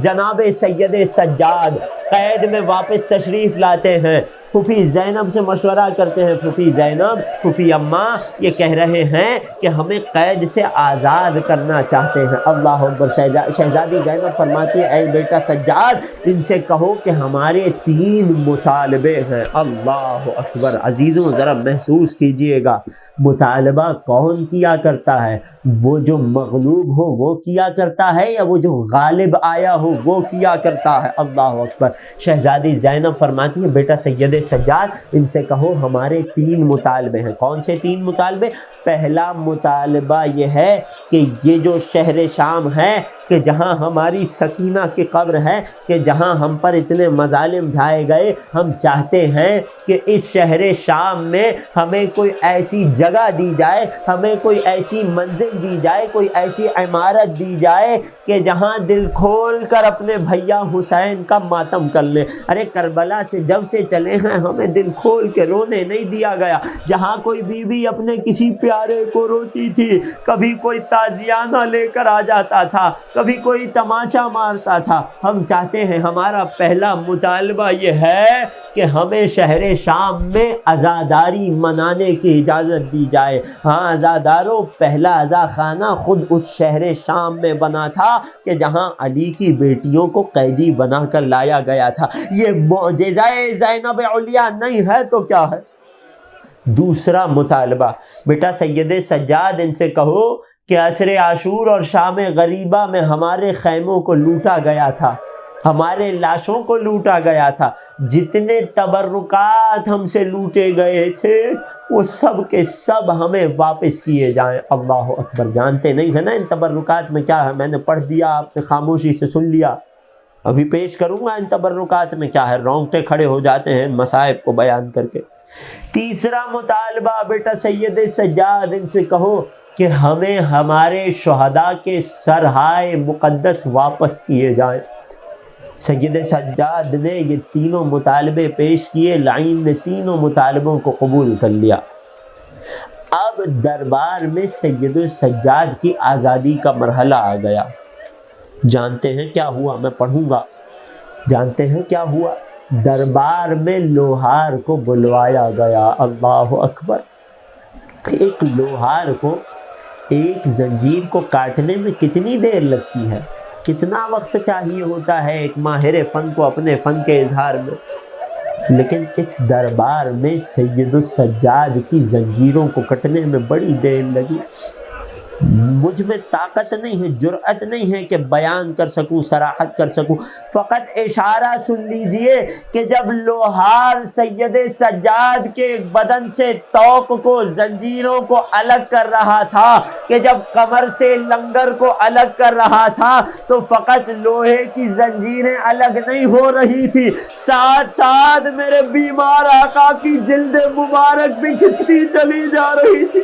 جناب سید سجاد قید میں واپس تشریف لاتے ہیں، پھوپھی زینب سے مشورہ کرتے ہیں۔ پھوپھی زینب، پھوپھی اماں یہ کہہ رہے ہیں کہ ہمیں قید سے آزاد کرنا چاہتے ہیں۔ اللہ اکبر۔ شہزادی زینب فرماتی ہے اے بیٹا سجاد، ان سے کہو کہ ہمارے 3 مطالبے ہیں۔ اللہ اکبر۔ عزیزوں ذرا محسوس کیجئے گا، مطالبہ کون کیا کرتا ہے؟ وہ جو مغلوب ہو وہ کیا کرتا ہے یا وہ جو غالب آیا ہو وہ کیا کرتا ہے؟ اللہ اکبر۔ شہزادی زینب فرماتی ہے بیٹا سید سجاد، ان سے کہو ہمارے 3 مطالبے ہیں۔ کون سے 3 مطالبے؟ پہلا مطالبہ یہ ہے کہ یہ جو شہر شام ہے کہ جہاں ہماری سکینہ کی قبر ہے، کہ جہاں ہم پر اتنے مظالم ڈھائے گئے، ہم چاہتے ہیں کہ اس شہر شام میں ہمیں کوئی ایسی جگہ دی جائے، ہمیں کوئی ایسی منزل دی جائے، کوئی ایسی عمارت دی جائے کہ جہاں دل کھول کر اپنے بھیا حسین کا ماتم کر لیں۔ ارے کربلا سے جب سے چلے ہیں ہمیں دل کھول کے رونے نہیں دیا گیا۔ جہاں کوئی بیوی اپنے کسی پیارے کو روتی تھی، کبھی کوئی تازیانہ لے کر آ جاتا تھا، کبھی کوئی تماچا مارتا تھا۔ ہم چاہتے ہیں، ہمارا پہلا مطالبہ یہ ہے کہ ہمیں شہر شام میں عزاداری منانے کی اجازت دی جائے۔ ہاں عزاداروں، پہلا عزا خانہ خود اس شہر شام میں بنا تھا کہ جہاں علی کی بیٹیوں کو قیدی بنا کر لایا گیا تھا۔ یہ معجزہ زینب علیا نہیں ہے تو کیا ہے؟ دوسرا مطالبہ، بیٹا سید سجاد ان سے کہو کہ عصر عاشور اور شام غریبہ میں ہمارے خیموں کو لوٹا گیا تھا، ہمارے لاشوں کو لوٹا گیا تھا، جتنے تبرکات ہم سے لوٹے گئے تھے وہ سب کے سب ہمیں واپس کیے جائیں۔ اللہ اکبر۔ جانتے نہیں ہے نا ان تبرکات میں کیا ہے؟ میں نے پڑھ دیا، آپ نے خاموشی سے سن لیا، ابھی پیش کروں گا ان تبرکات میں کیا ہے۔ رونگٹے کھڑے ہو جاتے ہیں مصائب کو بیان کر کے۔ تیسرا مطالبہ، بیٹا سید سجاد ان سے کہو کہ ہمیں ہمارے شہداء کے سرہائے مقدس واپس کیے جائیں۔ سید سجاد نے یہ 3 مطالبے پیش کیے، لعین نے 3 مطالبوں کو قبول کر لیا۔ اب دربار میں سید سجاد کی آزادی کا مرحلہ آ گیا۔ جانتے ہیں کیا ہوا؟ میں پڑھوں گا۔ جانتے ہیں کیا ہوا؟ دربار میں لوہار کو بلوایا گیا۔ اللہ اکبر۔ ایک لوہار کو ایک زنجیر کو کاٹنے میں کتنی دیر لگتی ہے؟ کتنا وقت چاہیے ہوتا ہے ایک ماہر فن کو اپنے فن کے اظہار میں؟ لیکن اس دربار میں سید السجاد کی زنجیروں کو کٹنے میں بڑی دیر لگی۔ مجھ میں طاقت نہیں ہے، جرأت نہیں ہے کہ بیان کر سکوں، صراحت کر سکوں، فقط اشارہ سن لیجئے کہ جب لوہار سید سجاد کے بدن سے توق کو، زنجیروں کو الگ کر رہا تھا، کہ جب کمر سے لنگر کو الگ کر رہا تھا، تو فقط لوہے کی زنجیریں الگ نہیں ہو رہی تھی، ساتھ ساتھ میرے بیمار آقا کی جلد مبارک بھی کھچتی چلی جا رہی تھی۔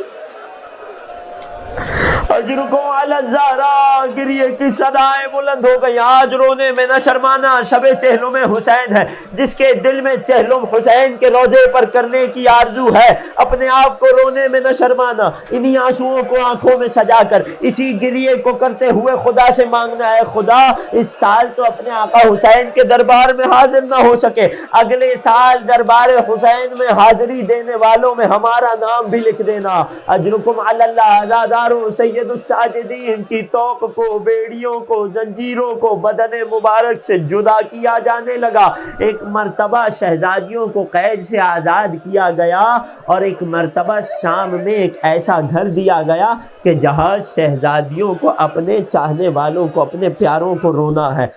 اجرکم علی الزہرا، گریے کی صدائیں بلند ہو گئی۔ آج رونے میں نہ شرمانا، شب چہلم حسین ہے۔ جس کے دل میں چہلم حسین کے روضے پر کرنے کی آرزو ہے، اپنے آپ کو رونے میں نہ شرمانا، انہی آنسوؤں کو آنکھوں میں سجا کر اسی گریے کو کرتے ہوئے خدا سے مانگنا ہے، خدا اس سال تو اپنے آقا حسین کے دربار میں حاضر نہ ہو سکے، اگلے سال دربار حسین میں حاضری دینے والوں میں ہمارا نام بھی لکھ دینا۔ اجرکم علی اللہ، عزاداروں، سید سید الساجدین کی توق کو، بیڑیوں کو، زنجیروں کو بدن مبارک سے جدا کیا جانے لگا۔ ایک مرتبہ شہزادیوں کو قید سے آزاد کیا گیا، اور ایک مرتبہ شام میں ایک ایسا گھر دیا گیا کہ جہاں شہزادیوں کو اپنے چاہنے والوں کو، اپنے پیاروں کو رونا ہے۔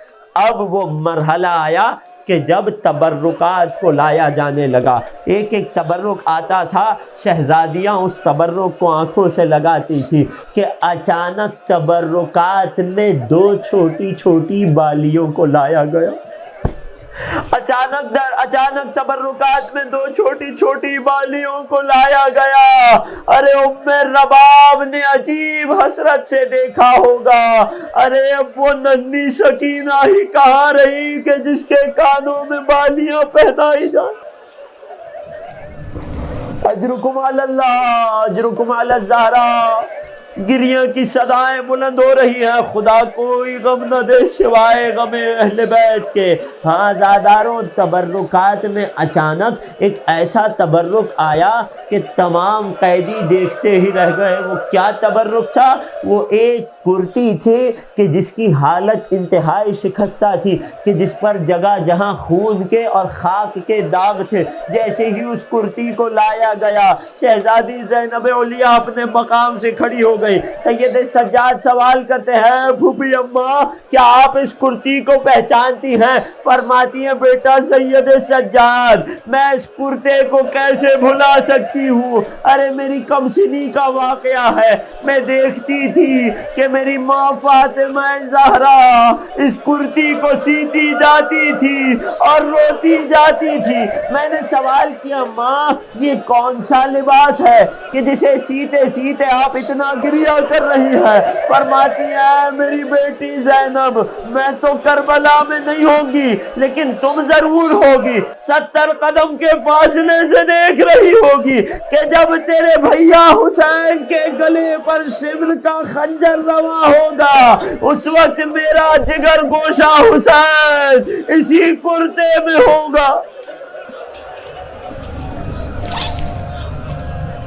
اب وہ مرحلہ آیا کہ جب تبرکات کو لایا جانے لگا، ایک ایک تبرک آتا تھا، شہزادیاں اس تبرک کو آنکھوں سے لگاتی تھی کہ اچانک تبرکات میں 2 چھوٹی چھوٹی بالیوں کو لایا گیا۔ اچانک تبرکات میں 2 چھوٹی چھوٹی بالیوں کو لایا گیا۔ ارے ام رباب نے عجیب حسرت سے دیکھا ہوگا، ارے اب وہ ننھی سکینہ ہی کہاں رہی کہ جس کے کانوں میں بالیاں پہنائی جائیں۔ اجرکم علی اللہ، اجرکم علی الزہرا۔ گریہ کی صدائیں بلند ہو رہی ہیں، خدا کوئی غم نہ دے سوائے غم اہل بیت کے۔ ہاں زاداروں، تبرکات میں اچانک ایک ایسا تبرک آیا کہ تمام قیدی دیکھتے ہی رہ گئے۔ وہ کیا تبرک تھا؟ وہ ایک کرتی تھی کہ جس کی حالت انتہائی شکستہ تھی، کہ جس پر جگہ جہاں خون کے اور خاک کے داغ تھے۔ جیسے ہی اس کرتی کو لایا گیا، شہزادی زینب علیہ اپنے مقام سے کھڑی ہو گئی۔ سید سجاد سوال کرتے ہیں، پھوپھی اماں کیا آپ اس کرتی کو پہچانتی ہیں؟ فرماتی ہیں، بیٹا سید سجاد، میں اس کرتے کو کیسے بھلا سکتی ہوں؟ ارے میری کم سنی کا واقعہ ہے، میں دیکھتی تھی کہ میری ماں فاطمہ زہرا اس کرتی کو سیتی جاتی تھی اور روتی جاتی تھی۔ میں نے سوال کیا، ماں یہ کون سا لباس ہے کہ جسے سیتے سیتے آپ اتنا گریہ کر رہی ہے؟ فرماتی ہے، میری بیٹی زینب، میں تو کربلا میں نہیں ہوگی لیکن تم ضرور ہوگی، 70 قدم کے فاصلے سے دیکھ رہی ہوگی کہ جب تیرے بھیا حسین کے گلے پر شمر کا خنجر رواں ہوگا، اس وقت میرا جگر گوشہ حسین اسی کرتے میں ہوگا۔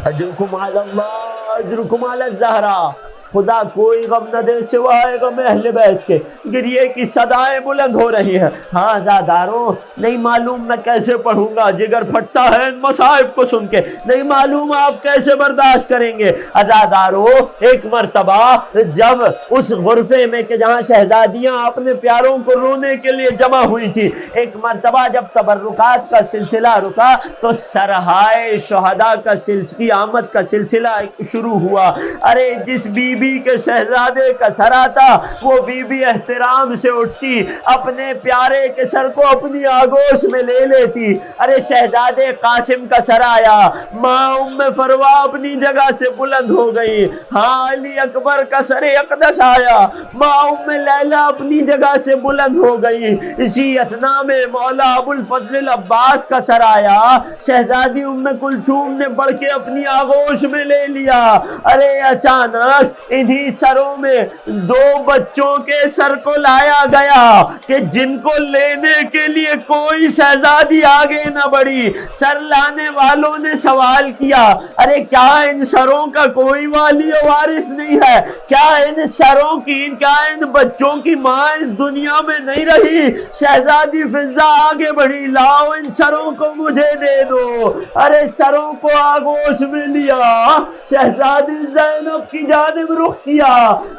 اجرکم علی اللہ، اجرکم علی الزہرا۔ خدا کوئی غم نہ دے سوائے غم اہل بیت کے۔ گریے کی صدائیں بلند ہو رہی ہیں۔ ہاں زاداروں، نہیں معلوم میں کیسے پڑھوں گا، جگر پھٹتا ہے ان مصائب کو سن کے، نہیں معلوم آپ کیسے برداشت کریں گے۔ ازاداروں، ایک مرتبہ جب اس غرفے میں کہ جہاں شہزادیاں اپنے پیاروں کو رونے کے لیے جمع ہوئی تھی، ایک مرتبہ جب تبرکات کا سلسلہ رکا تو سرہائے شہداء کی آمد کا سلسلہ شروع ہوا۔ ارے جس بی بی کے شہزادے کا سر آتا، وہ بی بی احترام سے اٹھتی، اپنے پیارے کے سر کو اپنی آگوش میں لے لیتی۔ ارے شہزادے قاسم کا سر آیا، ماں ام فروا اپنی جگہ سے بلند ہو گئی۔ ہاں علی اکبر کا سر اقدس آیا، ماں ام لیلہ اپنی جگہ سے بلند ہو گئی۔ اسی اثنا میں مولا ابو الفضل العباس کا سر آیا، شہزادی ام کلثوم نے بڑھ کے اپنی آغوش میں لے لیا۔ ارے اچانک انہی سروں میں 2 بچوں کے سر کو لایا گیا کہ جن کو لینے کے لیے کوئی شہزادی آگے نہ بڑھی۔ سر لانے والوں نے سوال کیا، ارے کیا ان سروں کا کوئی والی و وارث نہیں ہے؟ کیا ان سروں کی، کیا ان بچوں کی ماں اس دنیا میں نہیں رہی؟ شہزادی فضہ آگے بڑھی، لاؤ ان سروں کو مجھے دے دو۔ ارے سروں کو آگوش میں لیا، شہزادی زینب کی جانب رخ کیا،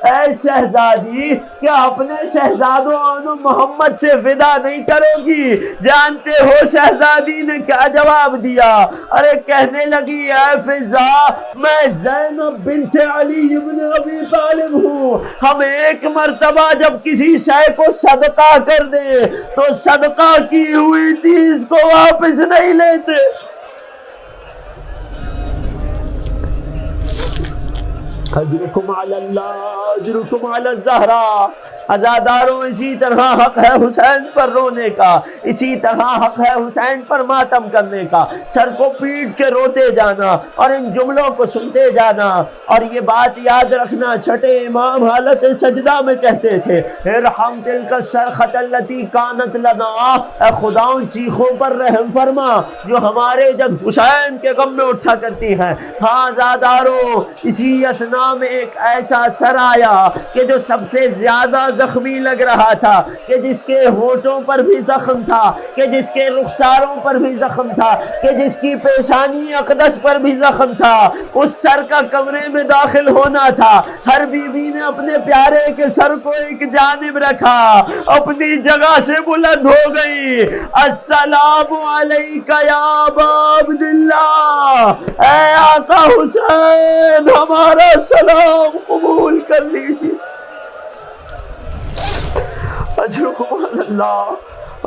اے شہزادی کیا اپنے شہزادوں محمد سے ودا نہیں کرو گی؟ جانتے ہو شہزادی نے کیا جواب دیا؟ ارے کہنے لگی، اے فضہ میں زینب بنت علی بن ابی طالب ہوں، ہم ایک مرتبہ جب کسی شے کو صدقہ کر دیں تو صدقہ کی ہوئی چیز کو واپس نہیں لیتے۔ اجرکم علی اللہ، اجرکم علی الزہرا۔ عزاداروں اسی طرح حق ہے حسین پر رونے کا، اسی طرح حق ہے حسین پر ماتم کرنے کا، سر کو پیٹ کے روتے جانا اور ان جملوں کو سنتے جانا۔ اور یہ بات یاد رکھنا، چھٹے امام حالت سجدہ میں کہتے تھے ارحم تلک الصرخۃ التی کانت لنا، اے خدا ان چیخوں پر رحم فرما جو ہمارے جب حسین کے غم میں اٹھا کرتی ہیں۔ ہاں عزاداروں، اسی اثنا میں ایک ایسا سر آیا کہ جو سب سے زیادہ زخمی لگ رہا تھا، کہ جس کے ہونٹوں پر بھی زخم تھا، کہ جس کے رخساروں پر بھی زخم تھا، کہ جس کی پیشانی اقدس پر بھی زخم تھا۔ اس سر کا کمرے میں داخل ہونا تھا، ہر بیوی نے اپنے پیارے کے سر کو ایک جانب رکھا، اپنی جگہ سے بلند ہو گئی، السلام علیک یا ابا عبداللہ، اے آقا حسین ہمارا سلام قبول کر لیجیے۔ اجرکم علی اللہ،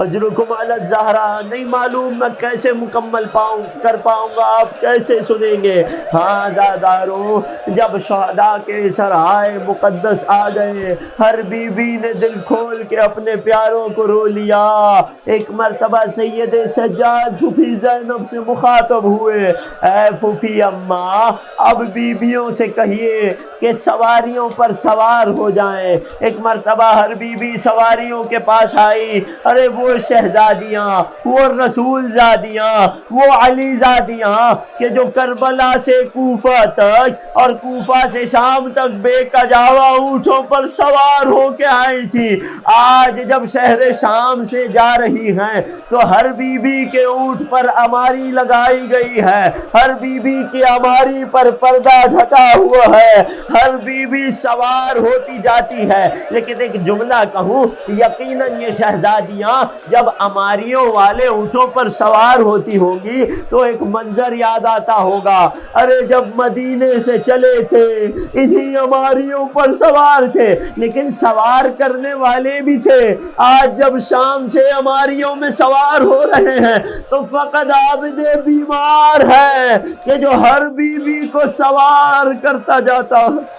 اجرکم علی الزہرا۔ نہیں معلوم میں کیسے مکمل کر پاؤں گا، آپ کیسے سنیں گے۔ ہاں عزاداروں، جب شہداء کے سرائے مقدس آ گئے، ہر بی بی نے دل کھول کے اپنے پیاروں کو رو لیا۔ ایک مرتبہ سید سجاد پھوپھی زینب سے مخاطب ہوئے، اے پھوپھی اماں، اب بیویوں سے کہیے کہ سواریوں پر سوار ہو جائیں۔ ایک مرتبہ ہر بی بی سواریوں کے پاس آئی، ارے وہ شہزادیاں، وہ رسول زادیاں، وہ علی زادیاں کہ جو کربلا سے کوفہ تک اور کوفہ سے شام تک بے کجاوا اونٹوں پر سوار ہو کے آئی تھی، آج جب شہر شام سے جا رہی ہیں تو ہر بی بی کے اونٹ پر اماری لگائی گئی ہے، ہر بی بی کی اماری پر پردہ ڈھکا ہوا ہے، ہر بی بی سوار ہوتی جاتی ہے۔ لیکن ایک جملہ کہوں، یقیناً یہ شہزادیاں جب اماریوں والے اونٹوں پر سوار ہوتی ہوں گی تو ایک منظر یاد آتا ہوگا، ارے جب مدینے سے چلے تھے انہی اماریوں پر سوار تھے، لیکن سوار کرنے والے بھی تھے۔ آج جب شام سے اماریوں میں سوار ہو رہے ہیں تو فقط عابد بیمار ہے کہ جو ہر بیوی کو سوار کرتا جاتا ہے۔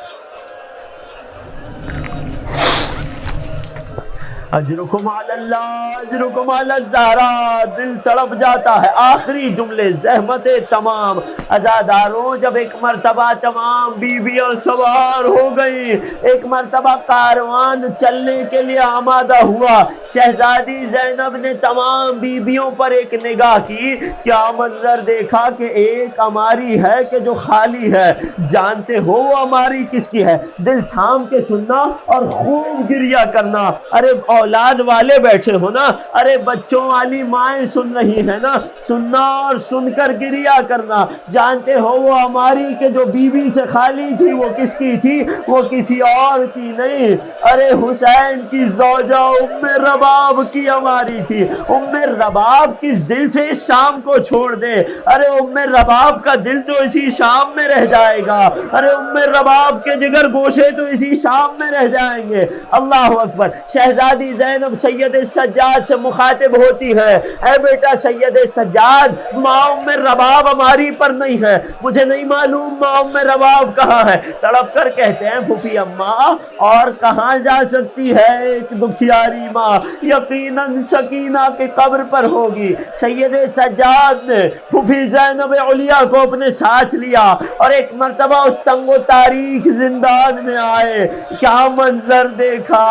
اجرکم علی اللہ، اجرکم علی الزہرا۔ دل تڑپ جاتا ہے۔ آخری جملے، زحمت تمام۔ عزاداروں، جب ایک مرتبہ تمام بیویاں سوار ہو گئی، ایک مرتبہ کاروان چلنے کے لیے آمادہ ہوا، شہزادی زینب نے تمام بیویوں پر ایک نگاہ کی، کیا منظر دیکھا کہ ایک اماری ہے کہ جو خالی ہے۔ جانتے ہو وہ اماری کس کی ہے؟ دل تھام کے سننا اور خوب گریہ کرنا۔ ارے اولاد والے بیٹھے ہو نا، ارے بچوں والی مائیں سن رہی ہیں نا، سننا اور سن کر گریہ کرنا۔ جانتے ہو وہ ہماری کہ جو بیوی سے خالی تھی وہ کس کی تھی؟ وہ کسی اور کی نہیں، ارے حسین کی زوجہ ام رباب کی ہماری تھی۔ ام رباب کس دل سے اس شام کو چھوڑ دے، ارے ام رباب کا دل تو اسی شام میں رہ جائے گا، ارے ام رباب کے جگر گوشے تو اسی شام میں رہ جائیں گے۔ اللہ اکبر۔ شہزادی زینب سید سجاد سے مخاطب ہوتی ہے، اے بیٹا سید سجاد، ماں ام رباب ہماری پر نہیں ہے، مجھے نہیں معلوم ماں ام رباب کہاں ہے۔ تڑپ کر کہتے ہیں پھوپھی اماں، اور کہاں جا سکتی ہے ایک دکھیاری ماں؟ یقیناً سکینہ کی قبر پر ہوگی۔ سید سجاد نے پھوپھی زینب علیہ کو اپنے ساتھ لیا اور ایک مرتبہ اس تنگ و تاریک زندان میں آئے۔ کیا منظر دیکھا،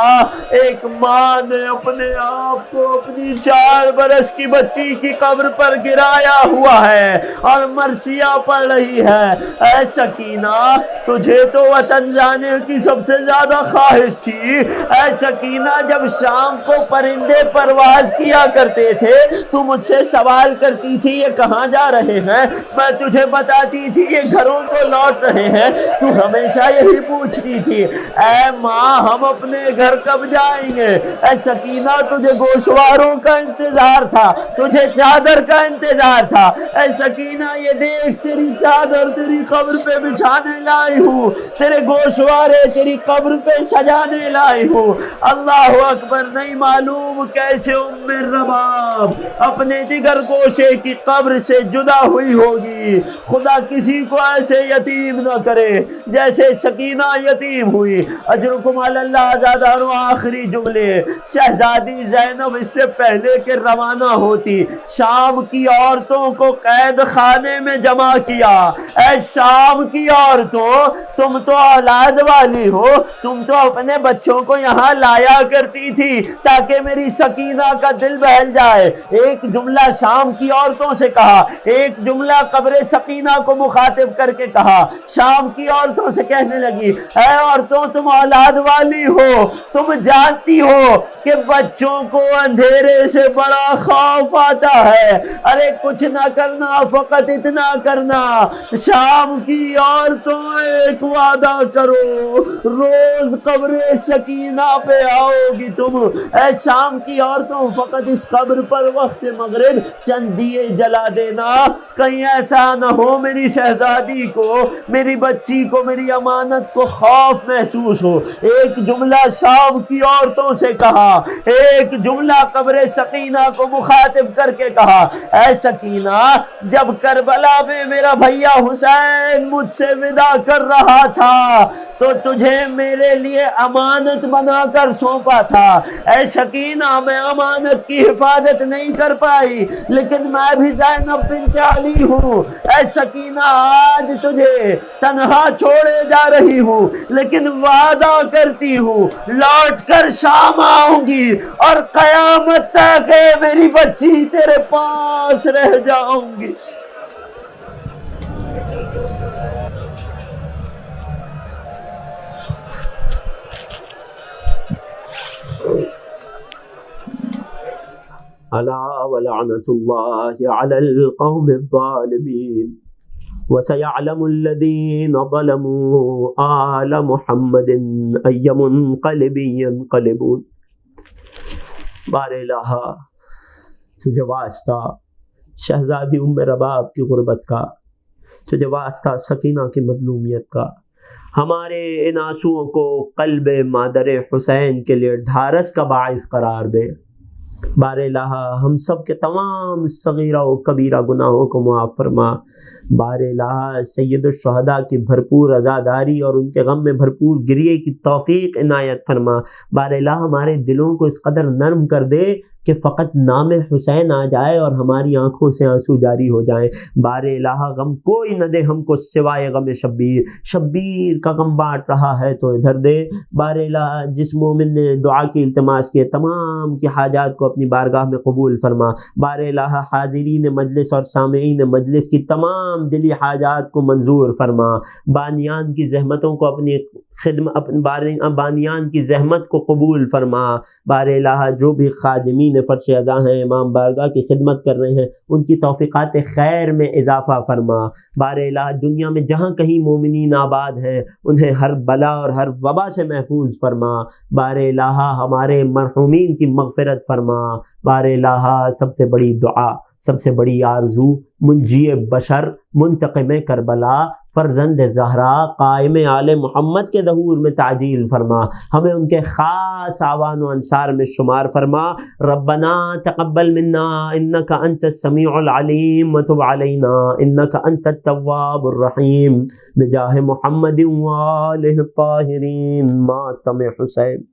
ایک ماں نے اپنے آپ کو اپنی 4 برس کی بچی کی قبر پر گرایا ہوا ہے اور مرثیہ پڑھ رہی ہے۔ اے سکینہ، تجھے تو وطن جانے کی سب سے زیادہ خواہش تھی۔ اے سکینہ، جب شام کو پرندے پرواز کیا کرتے تھے تو مجھ سے سوال کرتی تھی یہ کہاں جا رہے ہیں، میں تجھے بتاتی تھی یہ گھروں کو لوٹ رہے ہیں، تو ہمیشہ یہی پوچھتی تھی اے ماں ہم اپنے گھر کب جائیں گے۔ اے سکینہ تجھے گوشواروں کا انتظار تھا، تجھے چادر کا انتظار تھا، اے سکینہ یہ دیکھ تیری چادر تیری قبر پہ بچھانے لائی ہوں، تیرے گوشوارے تیری قبر پہ سجانے لائی ہوں۔ اللہ اکبر، نہیں معلوم کیسے ام رباب اپنے جگر گوشے کی قبر سے جدا ہوئی ہوگی۔ خدا کسی کو ایسے یتیم نہ کرے جیسے سکینہ یتیم ہوئی۔ اجرکم علی اللہ آزادان۔ آخری جملے، شہزادی زینب اس سے پہلے کہ روانہ ہوتی شام کی عورتوں کو قید خانے میں جمع کیا۔ اے شام کی عورتوں، تم تو اولاد والی ہو، تم تو اپنے بچوں کو یہاں لایا کرتی تھی تاکہ میری سکینہ کا دل بہل جائے۔ ایک جملہ شام کی عورتوں سے کہا، ایک جملہ قبر سکینہ کو مخاطب کر کے کہا۔ شام کی عورتوں سے کہنے لگی، اے عورتوں تم اولاد والی ہو، تم جانتی ہو کہ بچوں کو اندھیرے سے بڑا خوف آتا ہے، ارے کچھ نہ کرنا، فقط اتنا کرنا، شام کی عورتوں ایک وعدہ کرو، روز قبر سکینہ پہ آؤ گی تم۔ اے شام کی عورتوں، فقط اس قبر پر وقت مغرب چند دیے جلا دینا، کہیں ایسا نہ ہو میری شہزادی کو، میری بچی کو، میری امانت کو خوف محسوس ہو۔ ایک جملہ شام کی عورتوں سے کہا، ایک جملہ قبر سکینہ کو مخاطب کر کے کہا، اے سکینہ جب کربلا میں میرا بھیا حسین مجھ سے ودا کر رہا تھا تو تجھے میرے لیے امانت بنا کر سونپا تھا۔ اے سکینہ میں امانت کی حفاظت نہیں کر پائی، لیکن میں بھی زینب بنت علی ہوں۔ اے سکینہ آج تجھے تنہا چھوڑے جا رہی ہوں، لیکن وعدہ کرتی ہوں لوٹ کر شام آؤں گی اور قیامت تک میری بچی تیرے پاس رہ جاؤں گی۔ الا ولعنۃ اللہ علی القوم الظالمین وسيعلم الذين ظلموا آل محمد أي منقلب ينقلبون۔ بار الہ تجھے واسطہ شہزادی ام رباب کی غربت کا، تجھے واسطہ سکینہ کی مظلومیت کا، ہمارے ان آنسوؤں کو قلب مادر حسین کے لیے ڈھارس کا باعث قرار دے۔ بار الہ ہم سب کے تمام صغیرہ و کبیرہ گناہوں کو معاف فرما۔ بار الہ سید الشہداء کی بھرپور عزاداری اور ان کے غم میں بھرپور گریے کی توفیق عنایت فرما۔ بار الہ ہمارے دلوں کو اس قدر نرم کر دے کہ فقط نام حسین آ جائے اور ہماری آنکھوں سے آنسو جاری ہو جائیں۔ بار الہ غم کوئی نہ دے ہم کو سوائے غم شبیر، شبیر کا غم بانٹ رہا ہے تو ادھر دے۔ بار الہ جس مومن نے دعا کی التماس کیے تمام کی حاجات کو اپنی بارگاہ میں قبول فرما۔ بار الہ حاضرین مجلس اور سامعین مجلس کی تمام دلی حاجات کو منظور فرما۔ بانیان کی زحمتوں کو اپنی خدمت، بانیان کی زحمت کو قبول فرما۔ بار الہ جو بھی خادمین فرش ازاں ہیں، امام بارگاہ کی خدمت کر رہے ہیں، ان کی توفیقات خیر میں اضافہ فرما۔ بار الہ دنیا میں جہاں کہیں مومنین آباد ہیں انہیں ہر بلا اور ہر وبا سے محفوظ فرما۔ بار الہ ہمارے مرحومین کی مغفرت فرما۔ بار الہ سب سے بڑی دعا، سب سے بڑی آرزو، منجی بشر، منتقم کربلا، فرزند زہرا، قائم آل محمد کے ظہور میں تعجیل فرما۔ ہمیں ان کے خاص آوان و انصار میں شمار فرما۔ ربنا تقبل منا انک انت السمیع العلیم وتب علینا انک انت التواب الرحیم بجاہ محمد و آلہ الطاہرین ماتم حسین۔